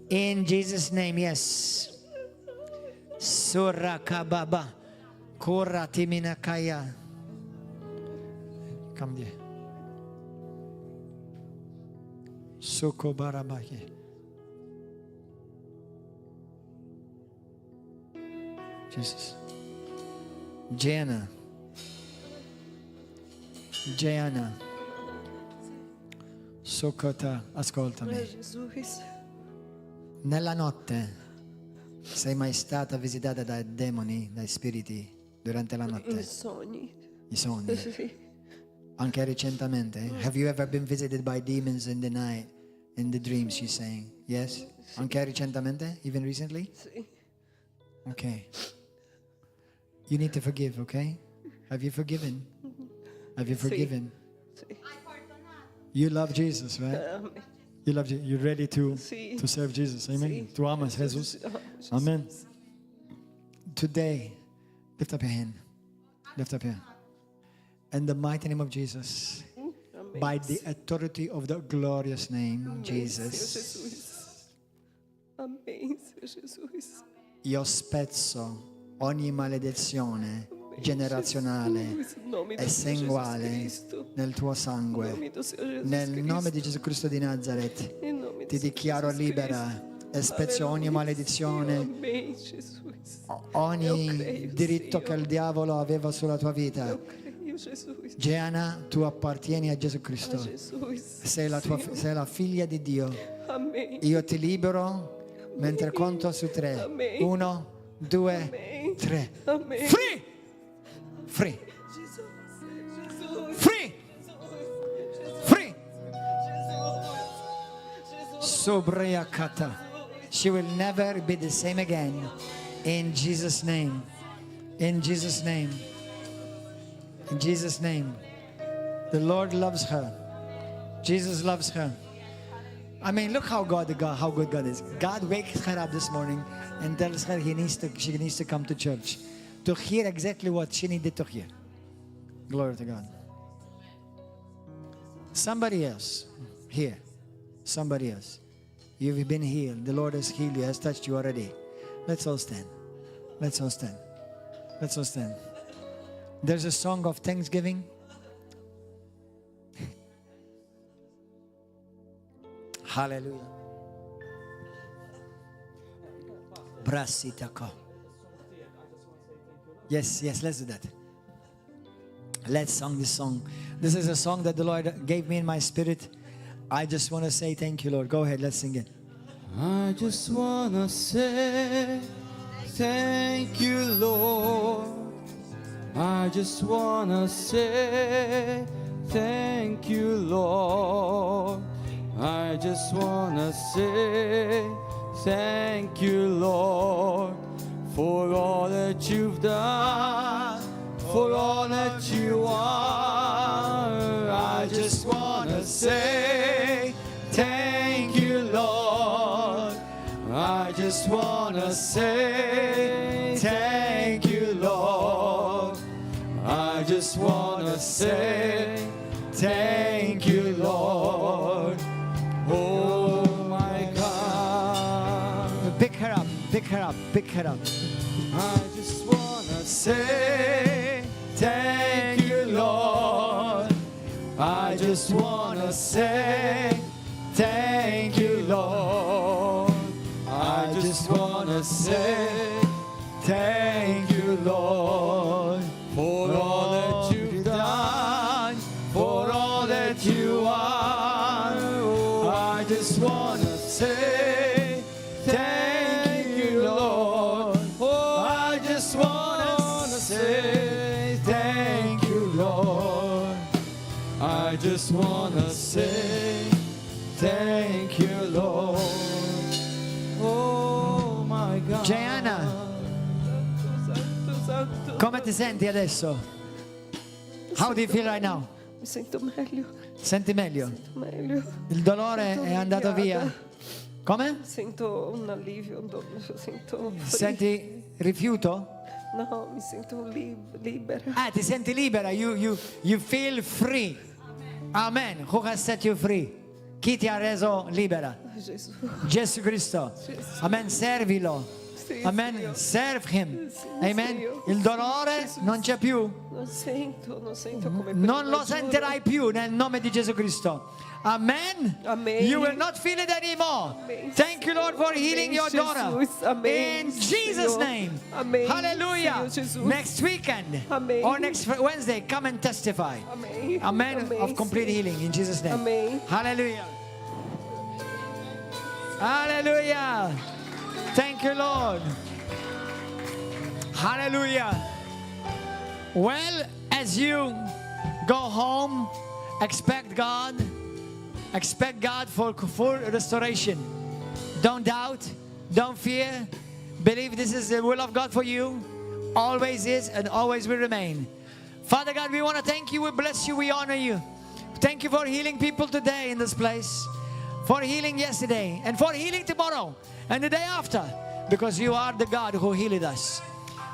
In Jesus' name, yes. Surah kababa. Kura timinakaya. Come there. Soko barabaki. Jesus. Gianna. Sokota, ascoltami. Nella notte sei mai stata visitata dai demoni, dai spiriti durante la notte? I sogni. I sogni. Sì. Anche recentemente. Have you ever been visited by demons in the night, in the dreams, she's saying? Yes? Anche recentemente? Even recently? Sì. Okay. You need to forgive, okay? Have you forgiven? Have you forgiven? Sì. You love Jesus, right? You love Jesus. You're ready to serve Jesus. Amen. Tu amas Jesus. Amen. Today, lift up your hand. Lift up your hand. In the mighty name of Jesus, by the authority of the glorious name, Jesus. Amém, Jesus. io spezzo ogni maledizione generazionale e sensuale nel tuo sangue. Nel nome di Gesù Cristo di Nazareth ti dichiaro libera e spezzo ogni maledizione, ogni diritto che il diavolo aveva sulla tua vita. Gianna, tu appartieni a Gesù Cristo, sei la figlia di Dio. Io ti libero mentre conto su 3. 1, 2, 3. Free! Free! Free! Free! Sobriakata. She will never be the same again. In Jesus' name. In Jesus' name. In Jesus' name. The Lord loves her. Jesus loves her. I mean, look how good God is. God wakes her up this morning and tells her she needs to come to church to hear exactly what she needed to hear. Glory to God. Somebody else here. Somebody else. You've been healed. The Lord has healed you, has touched you already. Let's all stand. Let's all stand. Let's all stand. There's a song of thanksgiving. Hallelujah. Brasitako. Yes, let's do that. Let's sing this song. This is a song that the Lord gave me in my spirit. I just want to say thank you, Lord. Go ahead, let's sing it. I just want to say thank you, Lord. I just want to say thank you, Lord. I just want to say thank you, Lord, for all that you've done, for all that you are. I just want to say thank you, Lord. I just want to say thank you, Lord. I just want to say thank you, Lord. Oh my God. Pick her up, pick her up, pick her up. I just want to say thank you, Lord. I just want to say thank you, Lord. I just want to say thank you, Lord, for all that you've done, for all that you are. Oh, I just want to say thank you, Lord. Oh, I just want to say thank you, Lord. I just want to say thank you, Lord. Oh my God. Gianna, come ti senti adesso? How do you feel right now? Mi sento meglio. Senti meglio? Meglio. Il dolore Sento è andato alleviata. via? Come? Sento un alivio, sento free. Senti rifiuto? No, mi sento libera. Ah, ti senti libera. You feel free. Amen. Who has set you free? Chi ti ha reso libera? Gesù. Gesù Cristo. Amen. Servilo. Sì, Amen. Dio. Serve Him. Sì, Amen. Dio. Il dolore non c'è più. Non sento come Non lo prima, sentirai più nel nome di Gesù Cristo. Amen. Amen. You will not feel it anymore. Amen. Thank you, Lord, for healing your daughter. Jesus. Amen. In Jesus' Signor. name. Amen. Hallelujah. Signor Jesus. Next weekend Amen. or next Wednesday, come and testify. Amen. Amen. Amen. Of complete healing in Jesus' name. Amen. Hallelujah. Hallelujah. Thank you, Lord. Hallelujah. Well, as you go home, expect God for full restoration. Don't doubt, don't fear. Believe this is the will of God for you. Always is and always will remain. Father God, we want to thank you, we bless you, we honor you. Thank you for healing people today in this place, for healing yesterday, and for healing tomorrow and the day after, because you are the God who healed us.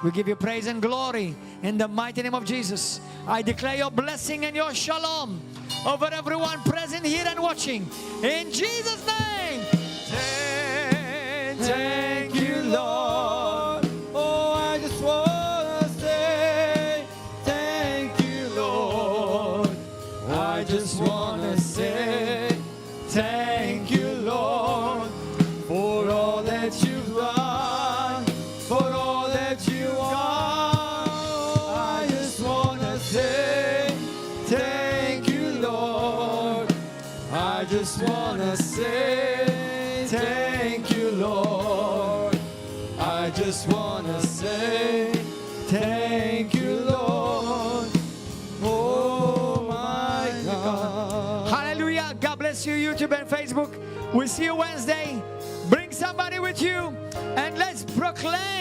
We give you praise and glory in the mighty name of Jesus. I declare your blessing and your shalom over everyone present here and watching. In Jesus' name. Thank you, Lord. just wanna say thank you, Lord. I just wanna say thank you, Lord. Oh my God. Hallelujah. God bless you, YouTube and Facebook. We'll see you Wednesday. Bring somebody with you and let's proclaim.